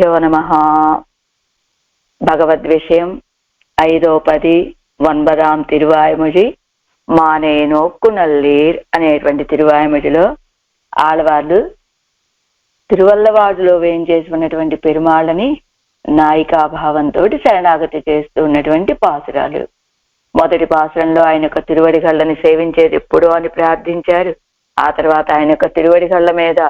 గురుభ్యో నమః. భగవద్విషయం 5వ పది 9వ తిరువాయుమొഴി మానే నోక్కు నల్లీర్ అనేటువంటి తిరువాయుమొഴിలో ఆళ్వార్లు తిరువల్లవాడులో వేయించేసి ఉన్నటువంటి పెరుమాళ్ళని నాయికాభావంతో శరణాగతి చేస్తూ ఉన్నటువంటి పాసురాలు. మొదటి పాసురంలో ఆయన యొక్క తిరువడిగళ్ళని సేవించేది ఎప్పుడో అని ప్రార్థించారు. ఆ తర్వాత ఆయన యొక్క తిరువడిగళ్ళ మీద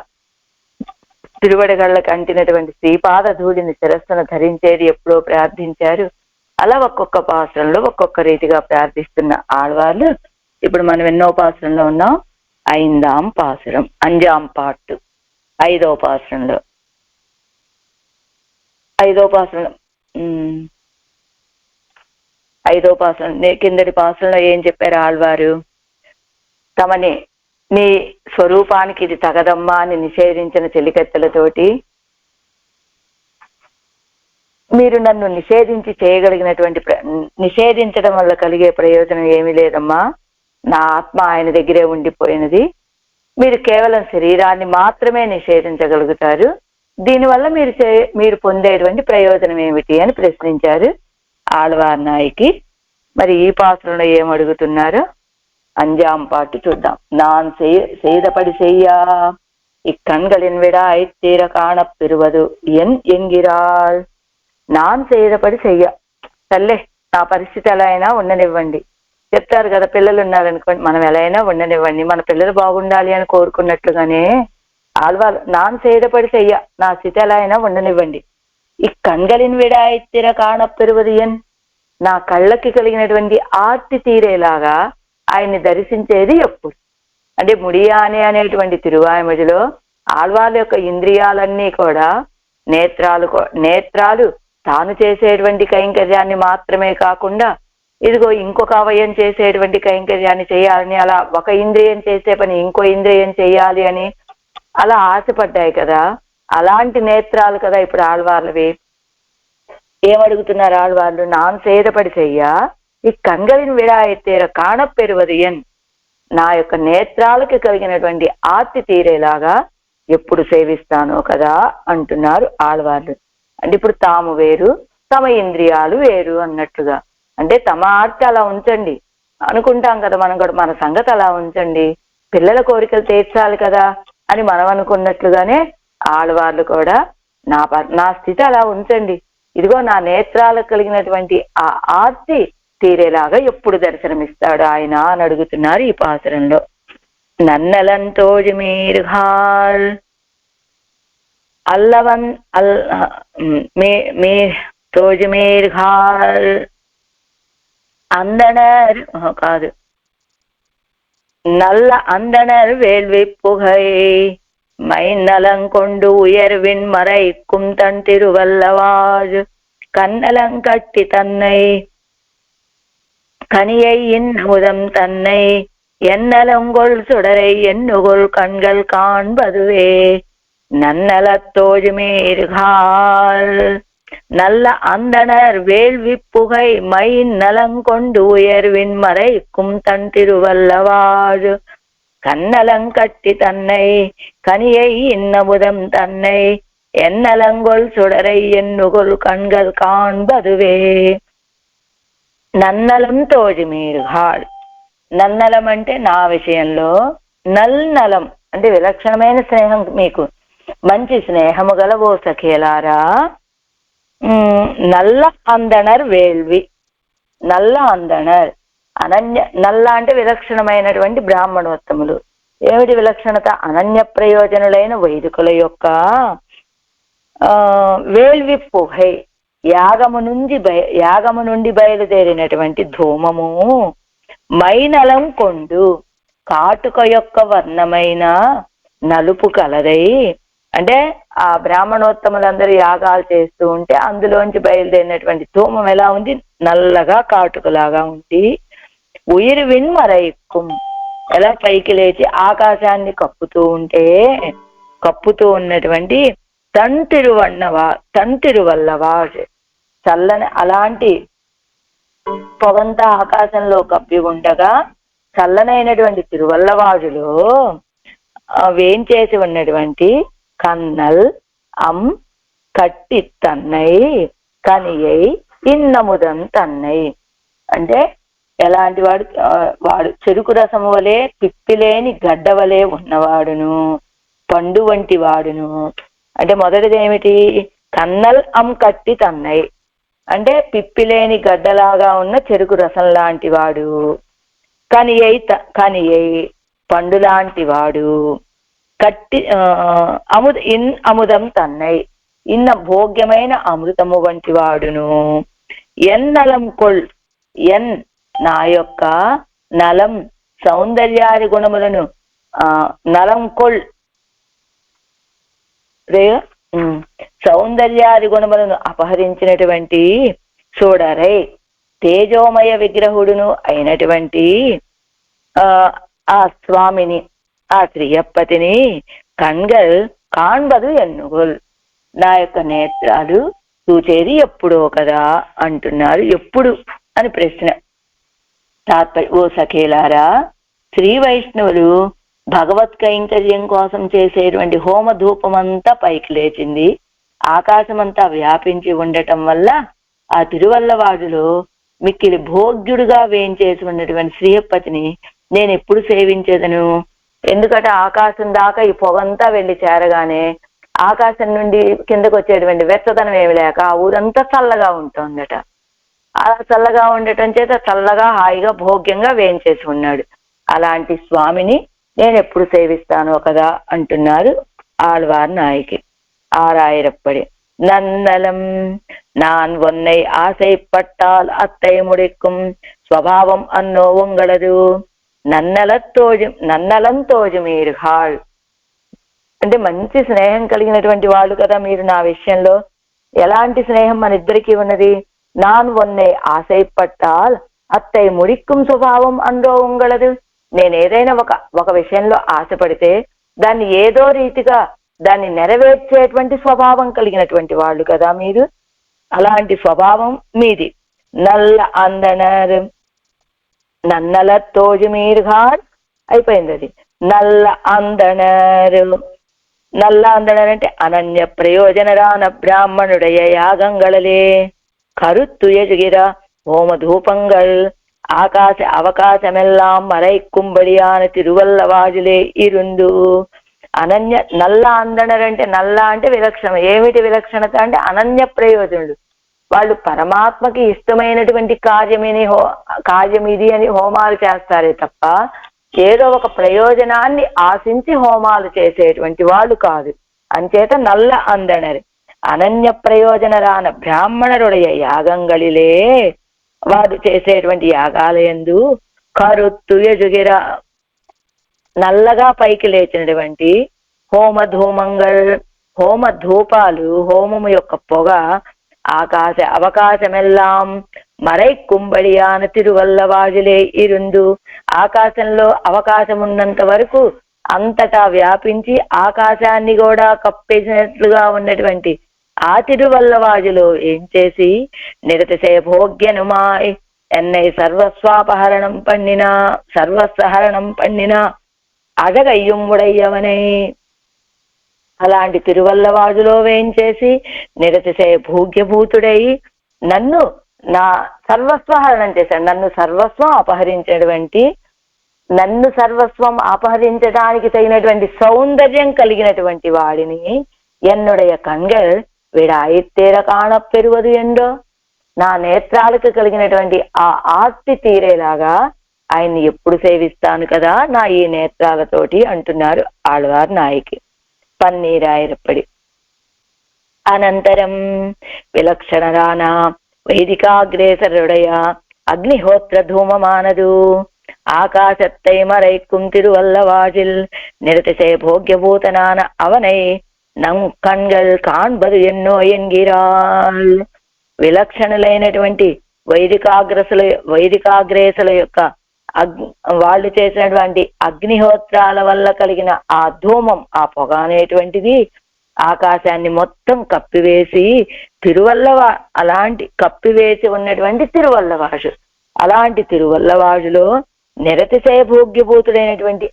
తిరువడిగళ్ళకి అంటినటువంటి శ్రీపాద ధూళిని శిరస్సును ధరించేది ఎప్పుడో ప్రార్థించారు. అలా ఒక్కొక్క పాసురంలో ఒక్కొక్క రీతిగా ప్రార్థిస్తున్న ఆళ్వార్లు ఇప్పుడు మనం ఎన్నో పాసురంలో ఉన్నాం? 5వ పాసురం, 5వ పార్ట్, 5వ పాసురంలో. 5వ పాసురం 5వ పాసురం కిందటి పాసురంలో ఏం చెప్పారు ఆళ్వారు? తమని నీ స్వరూపానికి ఇది తగదమ్మా అని నిషేధించిన చెలికత్తెలతోటి మీరు నన్ను నిషేధించి చేయగలిగినటువంటి నిషేధించడం వల్ల కలిగే ప్రయోజనం ఏమీ లేదమ్మా, నా ఆత్మ ఆయన దగ్గరే ఉండిపోయినది, మీరు కేవలం శరీరాన్ని మాత్రమే నిషేధించగలుగుతారు, దీనివల్ల మీరు పొందేటువంటి ప్రయోజనం ఏమిటి అని ప్రశ్నించారు ఆళ్వార్ నాయికి. మరి ఈ పాత్రలో ఏమడుగుతున్నారో 5వ పాటు చూద్దాం. நான் செய்தபடி செய்யா இக்கண்களின் விடாய் தீர காணப்பெறுவது என் என்கிறாள். நான் செய்தபడి చెయ్య, తల్లే నా పరిస్థితి ఎలా అయినా ఉండనివ్వండి. చెప్తారు కదా, పిల్లలు ఉన్నారనుకోండి, మనం ఎలా అయినా ఉండనివ్వండి, మన పిల్లలు బాగుండాలి అని కోరుకున్నట్లుగానే ఆళ్వారు நான் செய்தபடி చెయ్య, నా స్థితి ఎలా అయినా ఉండనివ్వండి. ఈ కண்களின் விடாய் தீர காணப்பெறுவது ఎన్, నా కళ్ళకి కలిగినటువంటి ఆర్తి తీరేలాగా ఆయన్ని దర్శించేది ఎప్పుడు అంటే ముడియానే అనేటువంటి తిరువాయుమొഴിలో ఆళ్వార్ల యొక్క ఇంద్రియాలన్నీ కూడా నేత్రాలు తాను చేసేటువంటి కైంకర్యాన్ని మాత్రమే కాకుండా ఇదిగో ఇంకొక అవయం చేసేటువంటి కైంకర్యాన్ని చేయాలని, అలా ఒక ఇంద్రియం చేసే పని ఇంకో ఇంద్రియం చేయాలి అని అలా ఆశపడ్డాయి కదా, అలాంటి నేత్రాలు కదా ఇప్పుడు ఆళ్వార్లవి. ఏమడుగుతున్నారు ఆళ్వార్లు? நான் செய்தபடி செய்ய இக்கண்களின் விடாய் தீர காணப்பெறுவது ఎన్, నా యొక్క నేత్రాలకి కలిగినటువంటి ఆర్తి తీరేలాగా ఎప్పుడు సేవిస్తానో కదా అంటున్నారు ఆళ్వార్లు. అంటే ఇప్పుడు తాము వేరు, తమ ఇంద్రియాలు వేరు అన్నట్టుగా. అంటే తమ ఆర్తి అలా ఉంచండి అనుకుంటాం కదా మనం కూడా, మన సంగతి అలా ఉంచండి, పిల్లల కోరికలు తీర్చాలి కదా అని మనం అనుకున్నట్లుగానే ఆళ్వార్లు కూడా నా స్థితి అలా ఉంచండి, ఇదిగో నా నేత్రాలకు కలిగినటువంటి ఆ ఆర్తి తీరేలాగా ఎప్పుడు దర్శనమిస్తాడు ఆయన అని అడుగుతున్నారు ఈ పాసురంలో. నన్నలంతోజిమీర్ఘాల్ అల్లవన్ మీ తోజిమీర్ఘాల్ అందనర్ కాదు, నల్ల అందనర్ వేల్విప్పుగై மைநலங்கொண்டு உயர்வின் மறைக்கும் தன் திருவல்லவாழ் கண்ணலங்கட்டி தன்னை கனியை இன்னமுதம் தன்னை எண்ணலங்கொள் சுடரை எண்ணுகொள் கண்கள் காண்பதுவே நன்னலத்தோஜுமேர்கால். நல்ல அந்தனர் வேள்வி புகை மை நலங்கொண்டு உயர்வின் மறைக்கும் தன் திருவல்லவாழ் கண்ணலங்கட்டி தன்னை கனியை இன்னமுதம் தன்னை ఎన్నలంగొల్ సుడరై ఎన్నుగొల్ కణ్గల్ కాణ్బదువే. నన్నలం తోజిమీర్ఘాల్, నన్నలం అంటే నా విషయంలో, నల్నలం అంటే విలక్షణమైన స్నేహం, మీకు మంచి స్నేహము గల ఓ సఖేలారా. నల్ల అందనర్ వేల్వి, నల్ల అందనర్ అనన్య, నల్ల అంటే విలక్షణమైనటువంటి బ్రాహ్మణోత్తములు. ఏమిటి విలక్షణత? అనన్య ప్రయోజనులైన వైదికుల యొక్క వేల్విప్పుహై, యాగము నుండి బయలుదేరినటువంటి ధూమము, మైనలం కొండు కాటుక యొక్క వర్ణమైన నలుపు కలదై, అంటే ఆ బ్రాహ్మణోత్తములందరూ యాగాలు చేస్తూ ఉంటే అందులోంచి బయలుదేరినటువంటి ధూమం ఎలా ఉంది? నల్లగా కాటుకలాగా ఉంది. ఉయిర్విన్ మరైక్కుం, ఎలా పైకి లేచి ఆకాశాన్ని కప్పుతూ ఉన్నటువంటి తంతిరువల్లవా చల్లని అలాంటి పొగంతా ఆకాశంలో కప్పి ఉండగా చల్లనైనటువంటి తిరువల్లవాడులో వేంచేసి ఉన్నటువంటి కన్నల్ అం కట్టి తన్నై కనియై ఇన్నముదం తన్నై. అంటే ఎలాంటి వాడు? వాడు చెరుకు రసము వలె పిప్పిలేని గడ్డ వలె ఉన్నవాడును, పండు వంటి వాడును. అంటే మొదటిది ఏమిటి? కన్నల్ అం కట్టి తన్నై అంటే పిప్పిలేని గడ్డలాగా ఉన్న చెరుకు రసం లాంటి వాడు. కనియై పండు లాంటి వాడు. కట్టి అముదం తన్నై ఇన్న భోగ్యమైన అమృతము వంటి వాడును. ఎన్నలం కొల్ ఎన్ నా యొక్క నలం సౌందర్యాది గుణములను నలం కొల్ సౌందర్యాది గుణములను అపహరించినటువంటి చూడరై తేజోమయ విగ్రహుడును అయినటువంటి ఆ స్వామిని, ఆ శ్రీయప్పతిని కణ్గల్ కాణ్బదు ఎన్నుగోల్ నా యొక్క నేత్రాలు చూచేది ఎప్పుడో కదా అంటున్నారు. ఎప్పుడు అని ప్రశ్న. ఓ సఖేలారా, శ్రీ వైష్ణవులు భగవత్ కైంకర్యం కోసం చేసేటువంటి హోమ ధూపమంతా పైకి లేచింది, ఆకాశమంతా వ్యాపించి ఉండటం వల్ల ఆ తిరువల్లవాడులో మిక్కిలి భోగ్యుడుగా వేయించేసి ఉన్నటువంటి శ్రీయప్పతిని నేను ఎప్పుడు సేవించేదను? ఎందుకంటే ఆకాశం దాకా ఈ పొగంతా వెళ్ళి చేరగానే ఆకాశం నుండి కిందకు వచ్చేటువంటి వెచ్చదనం ఏమి లేక ఆ ఊరంతా చల్లగా ఉంటుందట. అలా చల్లగా ఉండటం చేత చల్లగా హాయిగా భోగ్యంగా వేయించేసి ఉన్నాడు. అలాంటి స్వామిని నేను ఎప్పుడు సేవిస్తానో కదా అంటున్నారు ఆళ్వార్ నాయకి. ఆరాయిరప్పడి నన్నలం நான் உன்னை ஆசைப்பட்டால் அத்தை முடிக்கும் స్వభావం అన్నో ఉంగళదు నన్నలం తోజు మీరు హాళ్. అంటే మంచి స్నేహం కలిగినటువంటి వాళ్ళు కదా మీరు నా విషయంలో. ఎలాంటి స్నేహం మన ఇద్దరికీ ఉన్నది? நான் உன்னை ஆசைப்பட்டால் అత్తై ముడిక్కుం స్వభావం అన్నో ఉంగళదు. నేను ఏదైనా ఒక విషయంలో ఆశపడితే దాన్ని ఏదో రీతిగా దాన్ని నెరవేర్చేటువంటి స్వభావం కలిగినటువంటి వాళ్ళు కదా మీరు. అలాంటి స్వభావం మీది. నన్నల తోజు మీరుగాడ్ అయిపోయింది అది. నల్ల అందనర్ అంటే అనన్య ప్రయోజనరాన బ్రాహ్మణుడయ యాగంగళలే కరుత్తు ఎజుగిర హోమ ధూపంగల్ ఆకాశ అవకాశమెల్లాం మరైక్కుம்பడియాన తిరువల్లవాజులే ఇరుందు. అనన్య నల్ల అందనర్ అంటే నల్ల అంటే విలక్షణ. ఏమిటి విలక్షణత అంటే అనన్య ప్రయోజనుడు. వాళ్ళు పరమాత్మకి ఇష్టమైనటువంటి కార్యం ఇది అని హోమాలు చేస్తారే తప్ప ఏదో ఒక ప్రయోజనాన్ని ఆశించి హోమాలు చేసేటువంటి వాళ్ళు కాదు. అంచేత నల్ల అందనరి అనన్య ప్రయోజనరాన బ్రాహ్మణరుడయ యాగంగళిలే వారు చేసేటువంటి యాగాలయందు కరుత్తు ఎజుగిర నల్లగా పైకి లేచినటువంటి హోమ ధూపాలు, హోమము యొక్క పొగ ఆకాశ అవకాశమెల్లాం మరైక్కుம்பడియాన తిరువల్లవాజులే ఇరుందు. ఆకాశంలో అవకాశం ఉన్నంత వరకు అంతటా వ్యాపించి ఆకాశాన్ని కూడా కప్పేసినట్లుగా ఉన్నటువంటి ఆ తిరువల్లవాజులో ఏం చేసి నిరతిశయ భోగ్యనుమాయ్ ఎన్నై సర్వస్వహరణం పన్నినా అజగయ్యుంబుడయ్యవనే. అలాంటి తిరువల్లవాజులో వేయించేసి నిరతిశయ భోగ్యభూతుడై నన్ను నా సర్వస్వహరణం చేశాడు. నన్ను సర్వస్వం అపహరించడానికి తగినటువంటి సౌందర్యం కలిగినటువంటి వాడిని ఎన్నుడయ కణ్గల్ విడాయిత్తేర కాణపెరువదు ఎండో. నా నేత్రాలకు కలిగినటువంటి ఆ ఆర్తి తీరేలాగా ఆయన్ని ఎప్పుడు సేవిస్తాను కదా నా ఈ నేత్రాలతోటి అంటున్నారు ఆళ్వార్ నాయకి. పన్నీరాయిరప్పడి అనంతరం విలక్షణరాన వైదికాగ్రేసరుడయ అగ్నిహోత్ర ధూమమానదు ఆకాశత్తై మరైక్కుం తిరువల్లవాజిల్ నిరతిశయ భోగ్యభూతనాన అవనై నం కణ్గల్ కాణ్బదు ఎన్నో ఎన్గిరాల్. విలక్షణులైనటువంటి వైదికాగ్రేసుల యొక్క వాళ్ళు చేసినటువంటి అగ్నిహోత్రాల వల్ల కలిగిన ఆ ధూమం, ఆ పొగ అనేటువంటిది ఆకాశాన్ని మొత్తం కప్పివేసి అలాంటి కప్పివేసి ఉన్నటువంటి తిరువల్లవాజు. అలాంటి తిరువల్లవాజులో నిరతిశయ భోగ్యభూతుడైనటువంటి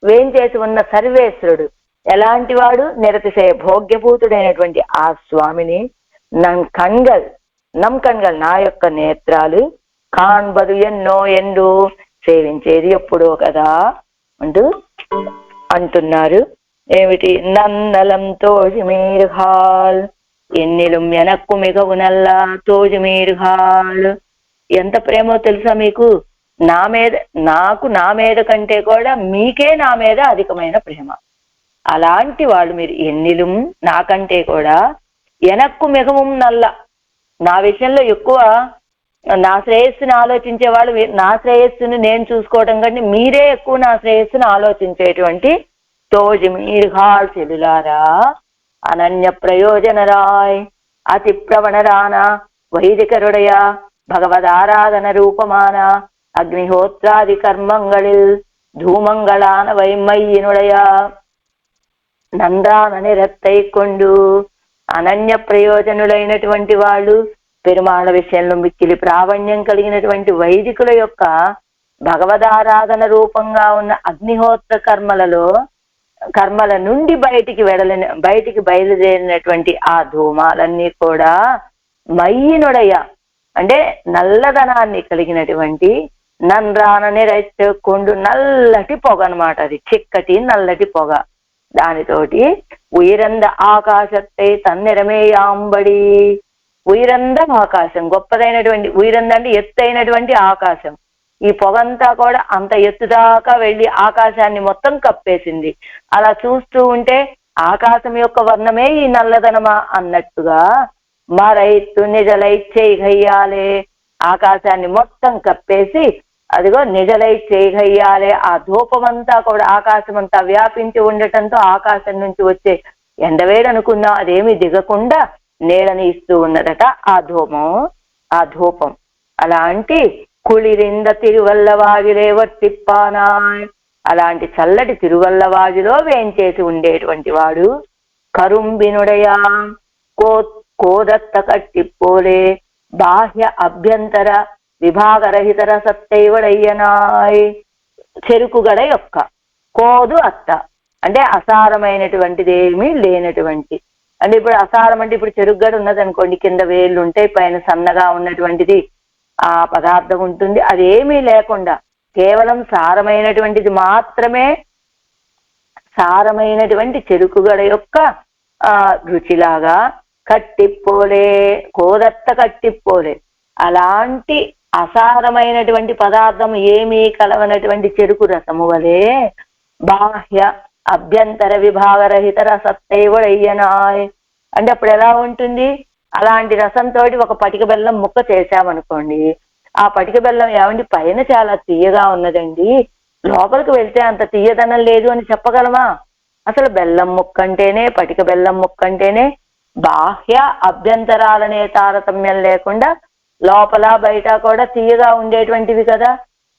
వేంచేసి ఉన్న సర్వేశ్వరుడు ఎలాంటి వాడు? నిరతిశయ భోగ్యభూతుడైనటువంటి ఆ స్వామిని నమ్ కణ్గల్ నా యొక్క నేత్రాలు కాన్బదు ఎన్నో ఎండు సేవించేది ఎప్పుడో కదా అంటున్నారు. ఏమిటి? నన్నలం తోజిమీర్హాల్ ఎన్నిலும் ఎనక్కు మిగవునల్లా తోజిమీర్హాల్. ఎంత ప్రేమో తెలుసా మీకు? నా మీద కంటే కూడా మీకే నా మీద అధికమైన ప్రేమ. అలాంటి వాళ్ళు మీరు ఎన్నిலும் నాకంటే కూడా ఎనక్కు మిగవం నల్ల, నా విషయంలో ఎక్కువ నా శ్రేయస్సుని ఆలోచించే వాళ్ళు, నా శ్రేయస్సుని నేను చూసుకోవడం కంటే మీరే ఎక్కువ నా శ్రేయస్సుని ఆలోచించేటువంటి తోజిమీర్హాల్ చెలులారా, అనన్య ప్రయోజనరాయ్ అతి ప్రవణరాన వైదికరుడయ భగవదారాధన రూపమాన అగ్నిహోత్రాది కర్మంగళిల్ ధూమంగళాన వైమయ్యనుడయ నందాన నిరత్తై కొండు. అనన్య ప్రయోజనులైనటువంటి వాళ్ళు, పెరుమాళ విషయంలో మిక్కిలి ప్రావణ్యం కలిగినటువంటి వైదికుల యొక్క భగవదారాధన రూపంగా ఉన్న అగ్నిహోత్ర కర్మల నుండి బయటికి బయలుదేరినటువంటి ఆ ధూమాలన్నీ కూడా మయ్యినుడయ అంటే నల్లదనాన్ని కలిగినటువంటి నంద్రానని కొండు నల్లటి పొగ అనమాట. అది చిక్కటి నల్లటి పొగ. దానితోటి ఉయిరంద ఆకాశத்தை తన్నిరమేయాంబడి, ఉయిరంద ఆకాశం గొప్పదైనటువంటి, ఉయిరంద అంటే ఎత్తైనటువంటి ఆకాశం. ఈ పొగంతా కూడా అంత ఎత్తుదాకా వెళ్ళి ఆకాశాన్ని మొత్తం కప్పేసింది. అలా చూస్తూ ఉంటే ఆకాశం యొక్క వర్ణమే ఈ నల్లదనమా అన్నట్టుగా మరైతు నిజలైచ్చేయ్యాలే, ఆకాశాన్ని మొత్తం కప్పేసి అదిగో నిజలైచ్చేయ్యాలే. ఆ ధూపమంతా కూడా ఆకాశం అంతా వ్యాపించి ఉండటంతో ఆకాశం నుంచి వచ్చే ఎండవేడనుకున్నా అదేమి దిగకుండా నేలని ఇస్తూ ఉన్నదట ఆ ధూపం. అలాంటి కుళిరింద తిరువల్లవాజిలే వర్తిప్పానాయ్, అలాంటి చల్లటి తిరువల్లవాజిలో వేంచేసి ఉండేటువంటి వాడు కరుంబినుడయా కోదత్త కట్టిప్పోలే బాహ్య అభ్యంతర విభాగరహితర సత్తైవడయ్యనాయ్. చెరుకుగడ యొక్క కోదు అత్త అంటే అసారమైనటువంటిది ఏమీ లేనటువంటి, అంటే ఇప్పుడు అసారం అంటే ఇప్పుడు చెరుకుగడ ఉన్నది అనుకోండి, కింద వేళ్ళు ఉంటాయి, పైన సన్నగా ఉన్నటువంటిది ఆ పదార్థం ఉంటుంది. అది ఏమీ లేకుండా కేవలం సారమైనటువంటిది మాత్రమే, సారమైనటువంటి చెరుకుగడ యొక్క రుచిలాగా కట్టిప్పోలే కోదత్త కట్టిప్పోలే, అలాంటి అసారమైనటువంటి పదార్థం ఏమీ కలవనటువంటి చెరుకు రసము వలె బాహ్య అభ్యంతర విభాగరహిత రసత్తైవడయ్యనాయ్. అంటే అప్పుడు ఎలా ఉంటుంది? అలాంటి రసంతో ఒక పటిక బెల్లం ముక్క చేశామనుకోండి, ఆ పటిక బెల్లం ఏమండి పైన చాలా తీయగా ఉన్నదండి, లోపలికి వెళ్తే అంత తీయదనం లేదు అని చెప్పగలమా? అసలు బెల్లం ముక్క అంటేనే, పటిక బెల్లం ముక్క అంటేనే బాహ్య అభ్యంతరాలనే తారతమ్యం లేకుండా లోపల బయట కూడా తీయగా ఉండేటువంటివి కదా.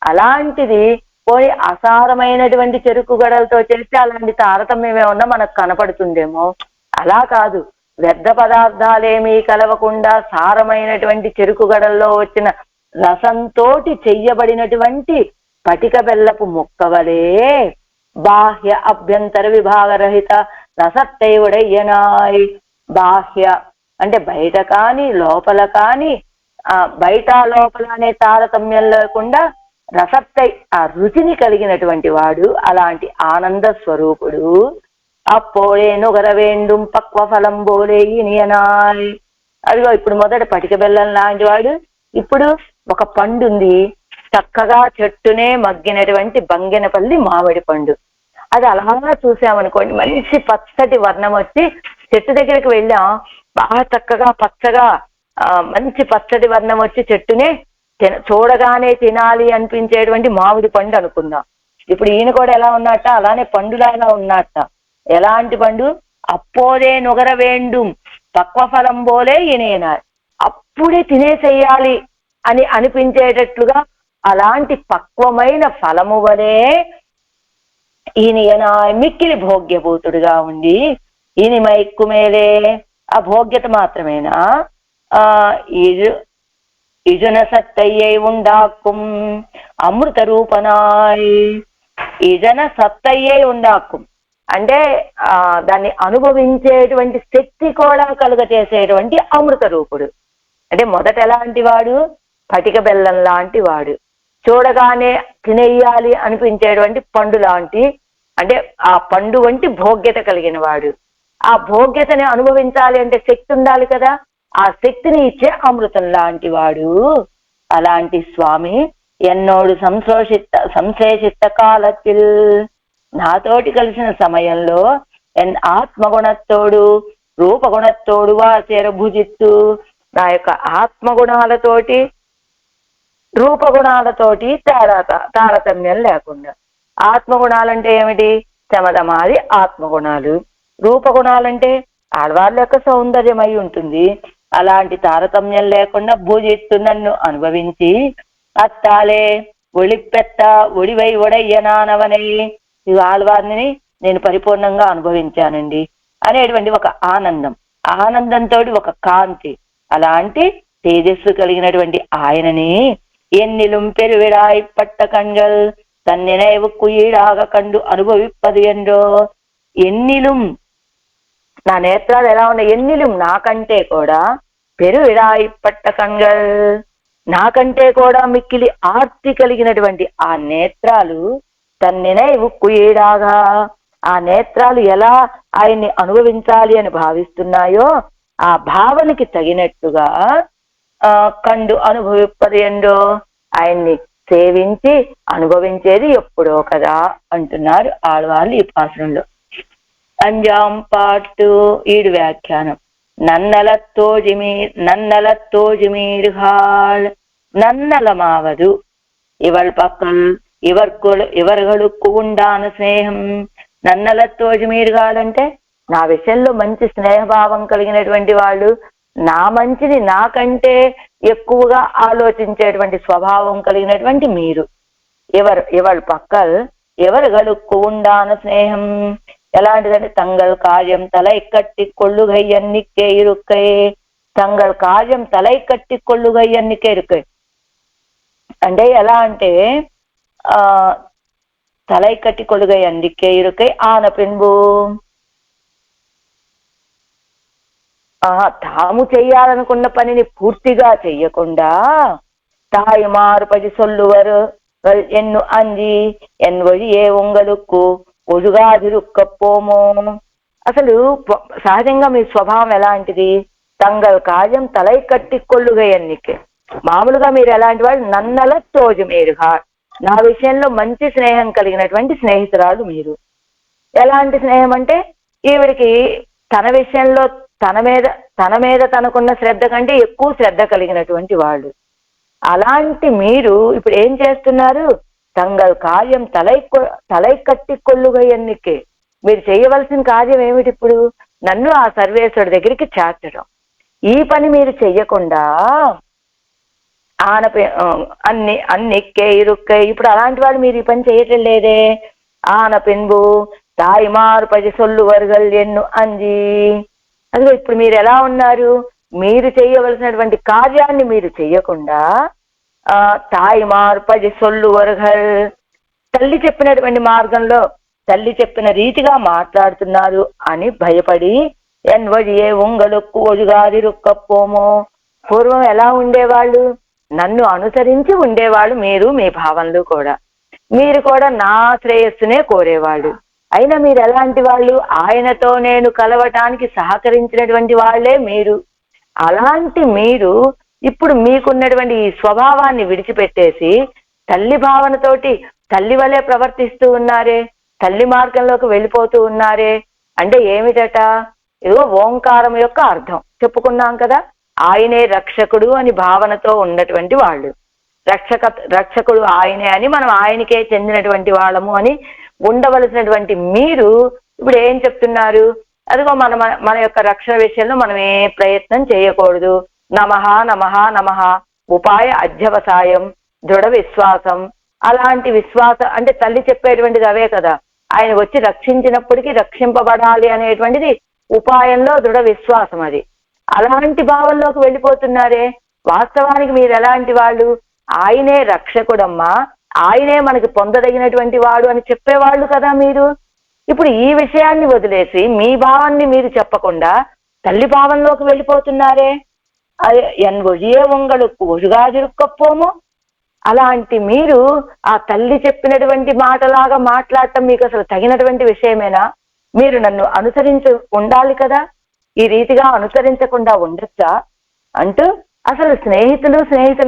అలాంటిది పోయి అసారమైనటువంటి చెరుకు గడలతో చేస్తే అలాంటి తారతమ్యం ఏమన్నా మనకు కనపడుతుందేమో. అలా కాదు, వ్యర్థ పదార్థాలేమీ కలవకుండా సారమైనటువంటి చెరుకు గడల్లో వచ్చిన రసంతోటి చెయ్యబడినటువంటి పటిక బెల్లపు ముక్కవలే బాహ్య అభ్యంతర విభాగరహిత రసత్తైవడయ్యనాయ్. బాహ్య అంటే బయట కానీ లోపల కానీ, బయట లోపల అనే తారతమ్యం లేకుండా రసత్తై ఆ రుచిని కలిగినటువంటి వాడు, అలాంటి ఆనంద స్వరూపుడు. అప్పోడే నుగరవేండుం పక్వ ఫలం బోలేయనాయ్. అదిగో ఇప్పుడు మొదట పటిక బెల్లం లాంటి వాడు, ఇప్పుడు ఒక పండు ఉంది, చక్కగా చెట్టునే మగ్గినటువంటి బంగెనపల్లి మామిడి పండు. అది అలా చూసామనుకోండి, మంచి పచ్చటి వర్ణం వచ్చి చెట్టు దగ్గరికి వెళ్ళాం, బాగా చక్కగా పచ్చగా మంచి పచ్చటి వర్ణం వచ్చి చెట్టునే చూడగానే తినాలి అనిపించేటువంటి మామిడి పండు అనుకుందాం. ఇప్పుడు ఈయన కూడా ఎలా ఉన్నట్ట? అలానే పండులాగా ఉన్నట్ట. ఎలాంటి పండు? అప్పోదే నుగర వేండుం పక్వ ఫలం బోలే ఈయన, అప్పుడే తినేసేయాలి అని అనిపించేటట్లుగా అలాంటి పక్వమైన ఫలము వలే ఈయన మిక్కిలి భోగ్యభూతుడుగా ఉండి ఈయన మైక్కు మేలే. ఆ భోగ్యత మాత్రమేనా? ఇజున సత్తయ్యై ఉండాక్కుం అమృత రూపనాయ్. ఇజన సత్తయ్యై ఉండాక్కుం అంటే దాన్ని అనుభవించేటువంటి శక్తి కూడా కలుగచేసేటువంటి అమృత రూపుడు. అంటే మొదట ఎలాంటి వాడు? పటిక బెల్లం లాంటి వాడు, చూడగానే తినేయాలి అనిపించేటువంటి పండు లాంటి, అంటే ఆ పండు వంటి భోగ్యత కలిగిన వాడు. ఆ భోగ్యతని అనుభవించాలి అంటే శక్తి ఉండాలి కదా, ఆ శక్తిని ఇచ్చే అమృతం లాంటి వాడు. అలాంటి స్వామి ఎన్నోడు సంశ్లేషిత కాలத்தில் నాతోటి కలిసిన సమయంలో ఆత్మగుణత్తోడు రూపగుణత్తోడు వాచేర భుజిత్తు. నా యొక్క ఆత్మగుణాలతోటి రూపగుణాలతోటి తారతమ్యం లేకుండా. ఆత్మగుణాలంటే ఏమిటి? శమదమాది ఆత్మగుణాలు. రూపగుణాలంటే ఆడవాళ్ళ యొక్క సౌందర్యం అయి ఉంటుంది. అలాంటి తారతమ్యం లేకుండా భుజిత్తు నన్ను అనుభవించి అత్తాలే ఒళిప్పెత్త ఒడివై ఒడయ్యనానవనై, ఈ ఆళ్వారిని నేను పరిపూర్ణంగా అనుభవించానండి అనేటువంటి ఒక ఆనందం, ఆనందంతో ఒక కాంతి, అలాంటి తేజస్సు కలిగినటువంటి ఆయనని ఎన్నిலும் పెరువిడాయిపట్ట కண்கள் తన్నినైవు కుయిడాగ కండు అనుభవిప్పదు ఎండో. ఎన్నిலும் నా నేత్రాలు ఎలా ఉన్నాయి? ఎన్నిலும் నాకంటే కూడా పెరువిడాయిపట్ట కண்கள், నాకంటే కూడా మిక్కిలి ఆర్తి కలిగినటువంటి ఆ నేత్రాలు తన్నినైవు కుయిడాగా, ఆ నేత్రాలు ఎలా ఆయన్ని అనుభవించాలి అని భావిస్తున్నాయో ఆ భావనకి తగినట్టుగా కండు అనుభవిప్పదు ఎండో, ఆయన్ని సేవించి అనుభవించేది ఎప్పుడో కదా అంటున్నారు ఆళ్వార్లు ఈ పాసనంలో. అంజాం పాటు 7 వ్యాఖ్యానం. நன்னலத்தோஜிமீர்கள் நன்னலமாவது இவள் பக்கம் ఇవர்களுకు ఉండాన స్నేహం. నన్నలత్తోజిమీరుగాడు అంటే నా విషయంలో మంచి స్నేహభావం కలిగినటువంటి వాళ్ళు, నా మంచిని నాకంటే ఎక్కువగా ఆలోచించేటువంటి స్వభావం కలిగినటువంటి మీరు. ఇవళ్ పక్కల్ ఎవர்களுకు ఉండాన స్నేహం ఎలాంటిదంటే తంగల్ కార్యం తలై కట్టి కొల్లుగై ఎన్నికే ఇరుక్కై. తంగల్ కార్యం తలై కట్టి కొల్లుగై ఎన్నికే ఇరుక్కై అంటే ఎలా అంటే తలై కట్టి కొలుగై అందుకే ఇరుకై ఆన పిన్బు, తాము చెయ్యాలనుకున్న పనిని పూర్తిగా చెయ్యకుండా తాయి మారుపడి సొల్లువరు ఎన్ను అంజి ఎన్ వழியே உங்களுக்கு ఒడుగాదిరుక్కపోమో. అసలు సహజంగా మీ స్వభావం ఎలాంటిది? తంగల్ కార్యం తలై కట్టి కొల్లుగై ఎన్నికే. మామూలుగా మీరు ఎలాంటి వాళ్ళు? నన్నల తోజు మీరుగా, నా విషయంలో మంచి స్నేహం కలిగినటువంటి స్నేహితురాలు మీరు. ఎలాంటి స్నేహం అంటే ఈవిడికి తన విషయంలో తన మీద తనకున్న శ్రద్ధ కంటే ఎక్కువ శ్రద్ధ కలిగినటువంటి వాళ్ళు. అలాంటి మీరు ఇప్పుడు ఏం చేస్తున్నారు? తంగల్ కార్యం తలై కట్టి కొల్లుగా ఎన్నికే. మీరు చేయవలసిన కార్యం ఏమిటి ఇప్పుడు? నన్ను ఆ సర్వేశ్వరుడి దగ్గరికి చేర్చడం. ఈ పని మీరు చెయ్యకుండా అన్నిక్కే ఇరుక్కే. ఇప్పుడు అలాంటి వాళ్ళు మీరు ఈ పని చేయటం లేదే. ఆన పెన్బు తాయి మారుపడి సొల్లు వర్గల్ ఎన్ను అంజి. అదిగో ఇప్పుడు మీరు ఎలా ఉన్నారు? మీరు చేయవలసినటువంటి కార్యాన్ని మీరు చెయ్యకుండా తాయి మార్పది సొల్లు వరగల్, తల్లి చెప్పినటువంటి మార్గంలో తల్లి చెప్పిన రీతిగా మాట్లాడుతున్నారు అని భయపడి ఎన్ వడియే ఉంగలొక్కు ఒడుగాదిరుక్కపోమో. పూర్వం ఎలా ఉండేవాళ్ళు? నన్ను అనుసరించి ఉండేవాళ్ళు మీరు, మీ భావనలు కూడా. మీరు కూడా నా శ్రేయస్సునే కోరేవాళ్ళు. అయినా మీరు ఎలాంటి వాళ్ళు? ఆయనతో నేను కలవటానికి సహకరించినటువంటి వాళ్లే మీరు. అలాంటి మీరు ఇప్పుడు మీకున్నటువంటి ఈ స్వభావాన్ని విడిచిపెట్టేసి తల్లి భావనతోటి తల్లి వలె ప్రవర్తిస్తూ ఉన్నారే, తల్లి మార్గంలోకి వెళ్ళిపోతూ ఉన్నారే. అంటే ఏమిటట? ఇదిగో ఓంకారం యొక్క అర్థం చెప్పుకున్నాం కదా. ఆయనే రక్షకుడు అని భావనతో ఉన్నటువంటి వాళ్ళు, రక్షకుడు ఆయనే అని మనం ఆయనకే చెందినటువంటి వాళ్ళము అని ఉండవలసినటువంటి మీరు ఇప్పుడు ఏం చెప్తున్నారు? అదిగో మన యొక్క రక్షణ విషయంలో మనం ఏ ప్రయత్నం చేయకూడదు. నమః నమః నమః ఉపాయ అధ్యవసాయం దృఢ విశ్వాసం. అలాంటి విశ్వాసం అంటే తల్లి చెప్పేటువంటిది అవే కదా. ఆయన వచ్చి రక్షించినప్పటికీ రక్షింపబడాలి అనేటువంటిది ఉపాయంలో దృఢ విశ్వాసం. అది అలాంటి భావంలోకి వెళ్ళిపోతున్నారే. వాస్తవానికి మీరు ఎలాంటి వాళ్ళు? ఆయనే రక్షకుడమ్మా, ఆయనే మనకి పొందదగినటువంటి వాడు అని చెప్పేవాళ్ళు కదా మీరు. ఇప్పుడు ఈ విషయాన్ని వదిలేసి మీ భావాన్ని మీరు చెప్పకుండా తల్లి భావంలోకి వెళ్ళిపోతున్నారే. అది ఎన్ ఒజియే உங்களுக்கு ఒజుగాజురుక్కపోము. అలాంటి మీరు ఆ తల్లి చెప్పినటువంటి మాటలాగా మాట్లాడటం మీకు అసలు తగినటువంటి విషయమేనా? మీరు నన్ను ఉండాలి కదా, ఈ రీతిగా అనుసరించకుండా ఉండొచ్చా అంటూ అసలు స్నేహితులు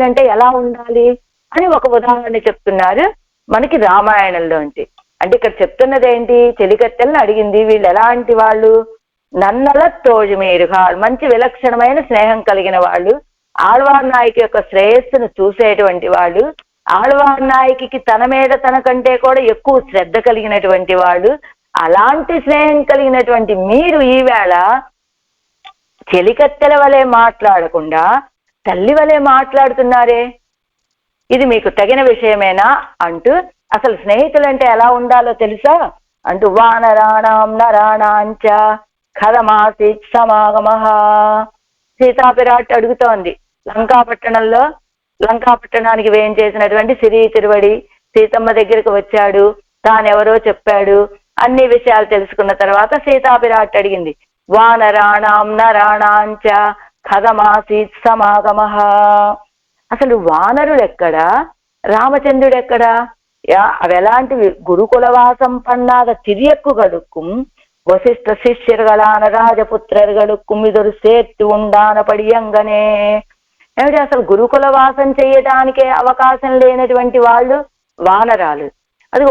అంటే ఎలా ఉండాలి అని ఒక ఉదాహరణ చెప్తున్నారు మనకి రామాయణంలోంచి. అంటే ఇక్కడ చెప్తున్నది ఏంటి? చెలికత్తెలను అడిగింది, వీళ్ళు ఎలాంటి వాళ్ళు? నన్నల తోజుమీరుగా, మంచి విలక్షణమైన స్నేహం కలిగిన వాళ్ళు, ఆళ్వార్ నాయకి యొక్క శ్రేయస్సును చూసేటువంటి వాళ్ళు, ఆళ్వార్ నాయకి తన మీద తనకంటే కూడా ఎక్కువ శ్రద్ధ కలిగినటువంటి వాళ్ళు. అలాంటి స్నేహం కలిగినటువంటి మీరు ఈవేళ చెలికత్తెల వలె మాట్లాడకుండా తల్లి వలె మాట్లాడుతున్నారే, ఇది మీకు తగిన విషయమేనా అంటూ అసలు స్నేహితులంటే ఎలా ఉండాలో తెలుసా అంటూ వానరాణాం నరాణాంచ కథమాసి సమాగమః. సీతాపిరాట్ అడుగుతోంది, లంకాపట్టణానికి వేయం చేసినటువంటి సిరి తిరువడి సీతమ్మ దగ్గరికి వచ్చాడు, తానెవరో చెప్పాడు, అన్ని విషయాలు తెలుసుకున్న తర్వాత సీతాపిరాట్ అడిగింది, వానరాణాం నరాణాంచ కథమాసీత్ సమాగమః. అసలు వానరుడు ఎక్కడా, రామచంద్రుడు ఎక్కడా? అవి ఎలాంటివి? గురుకులవాసం పన్నాద తిరియక్కుగడుక్కుం వశిష్ఠ శిష్యరుగలాన రాజపుత్రరుగడుక్కుం ఇదొరు సేర్తి ఉండాన పడియంగనే. ఏమిటి? అసలు గురుకుల వాసం చేయటానికే అవకాశం లేనటువంటి వాళ్ళు వానరాలు. అది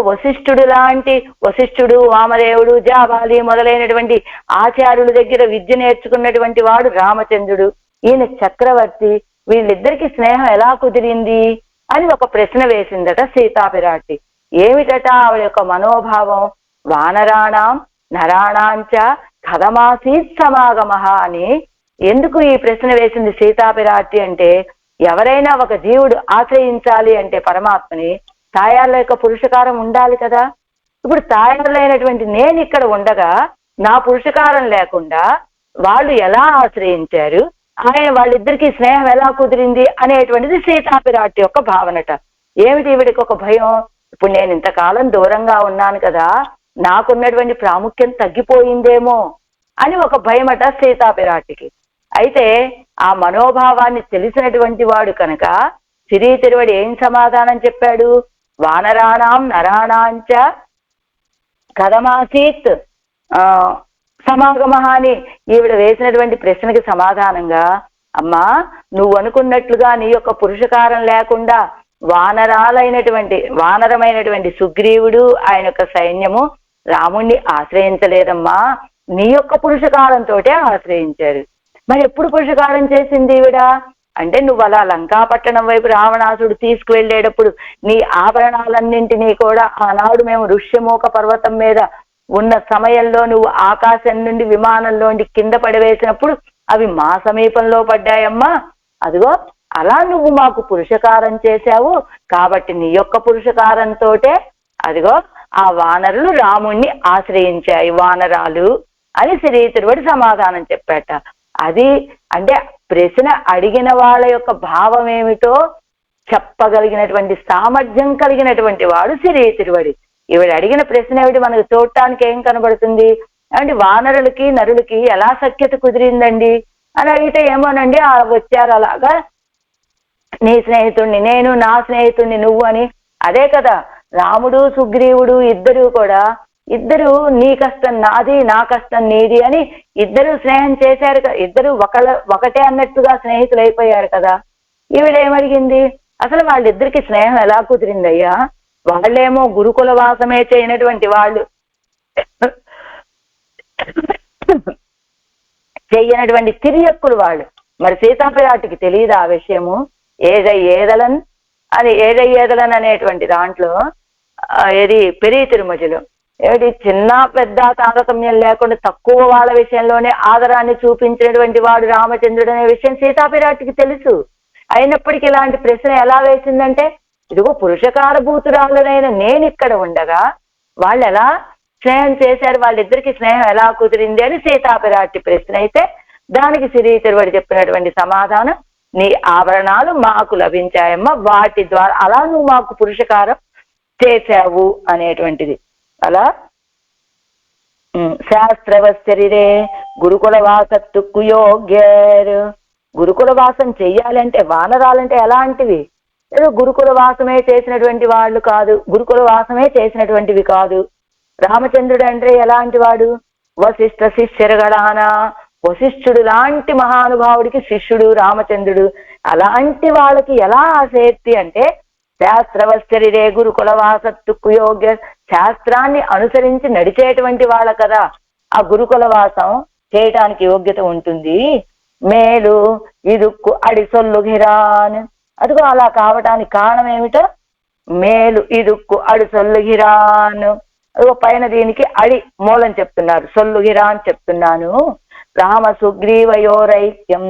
వశిష్ఠుడు, వామదేవుడు, జాబాలి మొదలైనటువంటి ఆచార్యుల దగ్గర విద్య నేర్చుకున్నటువంటి వాడు రామచంద్రుడు, ఈయన చక్రవర్తి. వీళ్ళిద్దరికి స్నేహం ఎలా కుదిరింది అని ఒక ప్రశ్న వేసిందట సీతాపిరాటి. ఏమిటట ఆవిడ యొక్క మనోభావం? వానరాణాం నరాణాంచ కథమాసీత్ సమాగమః అని ఎందుకు ఈ ప్రశ్న వేసింది సీతాపిరాటి అంటే, ఎవరైనా ఒక జీవుడు ఆశ్రయించాలి అంటే పరమాత్మని తాయార్ల యొక్క పురుషకారం ఉండాలి కదా. ఇప్పుడు తాయారులైనటువంటి నేను ఇక్కడ ఉండగా నా పురుషకారం లేకుండా వాళ్ళు ఎలా ఆశ్రయించారు, వాళ్ళిద్దరికీ స్నేహం ఎలా కుదిరింది అనేటువంటిది సీతాపిరాటి యొక్క భావనట. ఏమిటి ఈవిడికి ఒక భయం? ఇప్పుడు నేను ఇంతకాలం దూరంగా ఉన్నాను కదా, నాకున్నటువంటి ప్రాముఖ్యం తగ్గిపోయిందేమో అని ఒక భయమట సీతాపిరాటికి. అయితే ఆ మనోభావాన్ని తెలిసినటువంటి వాడు కనుక సిరి తిరువడి ఏం సమాధానం చెప్పాడు? వానరాణాం నరాణాంచ కథమాసీత్ సమాగమః అని ఈవిడ వేసినటువంటి ప్రశ్నకి సమాధానంగా, అమ్మా నువ్వు అనుకున్నట్లుగా నీ యొక్క పురుషకారం లేకుండా వానరమైనటువంటి సుగ్రీవుడు ఆయన యొక్క సైన్యము రాముణ్ణి ఆశ్రయించలేదమ్మా, నీ యొక్క పురుషకారంతో ఆశ్రయించారు. మరి ఎప్పుడు పురుషకారం చేసింది ఈవిడ అంటే, నువ్వు అలా లంకాపట్టణం వైపు రావణాసుడు తీసుకువెళ్ళేటప్పుడు నీ ఆభరణాలన్నింటినీ కూడా ఆనాడు మేము ఋష్యమూక పర్వతం మీద ఉన్న సమయంలో నువ్వు ఆకాశం నుండి విమానంలోండి కింద పడివేసినప్పుడు అవి మా సమీపంలో పడ్డాయమ్మా. అదిగో అలా నువ్వు మాకు పురుషకారం చేశావు కాబట్టి నీ యొక్క పురుషకారంతో అదిగో ఆ వానరులు రాముణ్ణి ఆశ్రయించాయి, వానరాలు అని సిరి తిరువడి సమాధానం చెప్పాట. అది అంటే ప్రశ్న అడిగిన వాళ్ళ యొక్క భావం ఏమిటో చెప్పగలిగినటువంటి సామర్థ్యం కలిగినటువంటి వాడు సిరి తిరువడి. ఈవిడ అడిగిన ప్రశ్న ఏమిటి మనకు చూడటానికి ఏం కనబడుతుంది అంటే, వానరులకి నరులకి ఎలా సఖ్యత కుదిరిందండి అని అడిగితే ఏమోనండి వచ్చారు అలాగా, నీ స్నేహితుణ్ణి నేను, నా స్నేహితుణ్ణి నువ్వు అని. అదే కదా రాముడు సుగ్రీవుడు ఇద్దరు నీ కష్టం నాది, నా కష్టం నీది అని ఇద్దరు స్నేహం చేశారు కదా, ఇద్దరు ఒకటే అన్నట్టుగా స్నేహితులు అయిపోయారు కదా. ఈవిడ ఏమడిగింది? అసలు వాళ్ళిద్దరికి స్నేహం ఎలా కుదిరిందయ్యా? వాళ్ళేమో గురుకుల వాసమే చేయనటువంటి వాళ్ళు, చెయ్యనటువంటి తిరియక్కులు వాళ్ళు. మరి సీతాపిరాటికి తెలియదు ఆ విషయము? ఏదయ్యేదలన్ అనేటువంటి దాంట్లో ఏది పెరి తిరుమజలో ఏమిటి చిన్న పెద్ద తారతమ్యం లేకుండా తక్కువ వాళ్ళ విషయంలోనే ఆదరాన్ని చూపించినటువంటి వాడు రామచంద్రుడు అనే విషయం సీతాపిరాటికి తెలుసు. అయినప్పటికీ ఇలాంటి ప్రశ్న ఎలా వేసిందంటే, ఇదిగో పురుషకారభూతురాలనైన నేను ఇక్కడ ఉండగా వాళ్ళు ఎలా స్నేహం చేశారు, వాళ్ళిద్దరికి స్నేహం ఎలా కుదిరింది అని సీతాపిరాటి ప్రశ్న అయితే దానికి సిరి తిరువడి చెప్పినటువంటి సమాధానం, నీ ఆభరణాలు మాకు లభించాయమ్మా, వాటి ద్వారా అలా నువ్వు మాకు పురుషకారం చేశావు అనేటువంటిది. అలా శాస్త్రవశరీరే గురుకుల వాసత్తుకు యోగ్యర్. గురుకుల వాసం చెయ్యాలంటే వానరాలంటే ఎలాంటివి? ఏదో గురుకుల వాసమే చేసినటువంటి వాళ్ళు కాదు, గురుకుల వాసమే చేసినటువంటివి కాదు. రామచంద్రుడు అంటే ఎలాంటి వాడు? వశిష్ఠ శిష్యరగడానా, వశిష్ఠుడు లాంటి మహానుభావుడికి శిష్యుడు రామచంద్రుడు. అలాంటి వాళ్ళకి ఎలా ఆసక్తి అంటే శాస్త్రవశరీరే గురుకుల వాసత్తుకు యోగ్య, శాస్త్రాన్ని అనుసరించి నడిచేటువంటి వాళ్ళ కదా ఆ గురుకుల వాసం చేయటానికి యోగ్యత ఉంటుంది. మేలు ఇదుక్కు అడి సొల్లుగిరాన్, అదిగో అలా కావటానికి కారణం ఏమిటో? మేలు ఇదుక్కు అడి సొల్లుగిరాన్. అదిగో పైన దీనికి అడి మూలం చెప్తున్నారు, సొల్లుగిరాన్ చెప్తున్నాను. రామ సుగ్రీవయోరైక్యం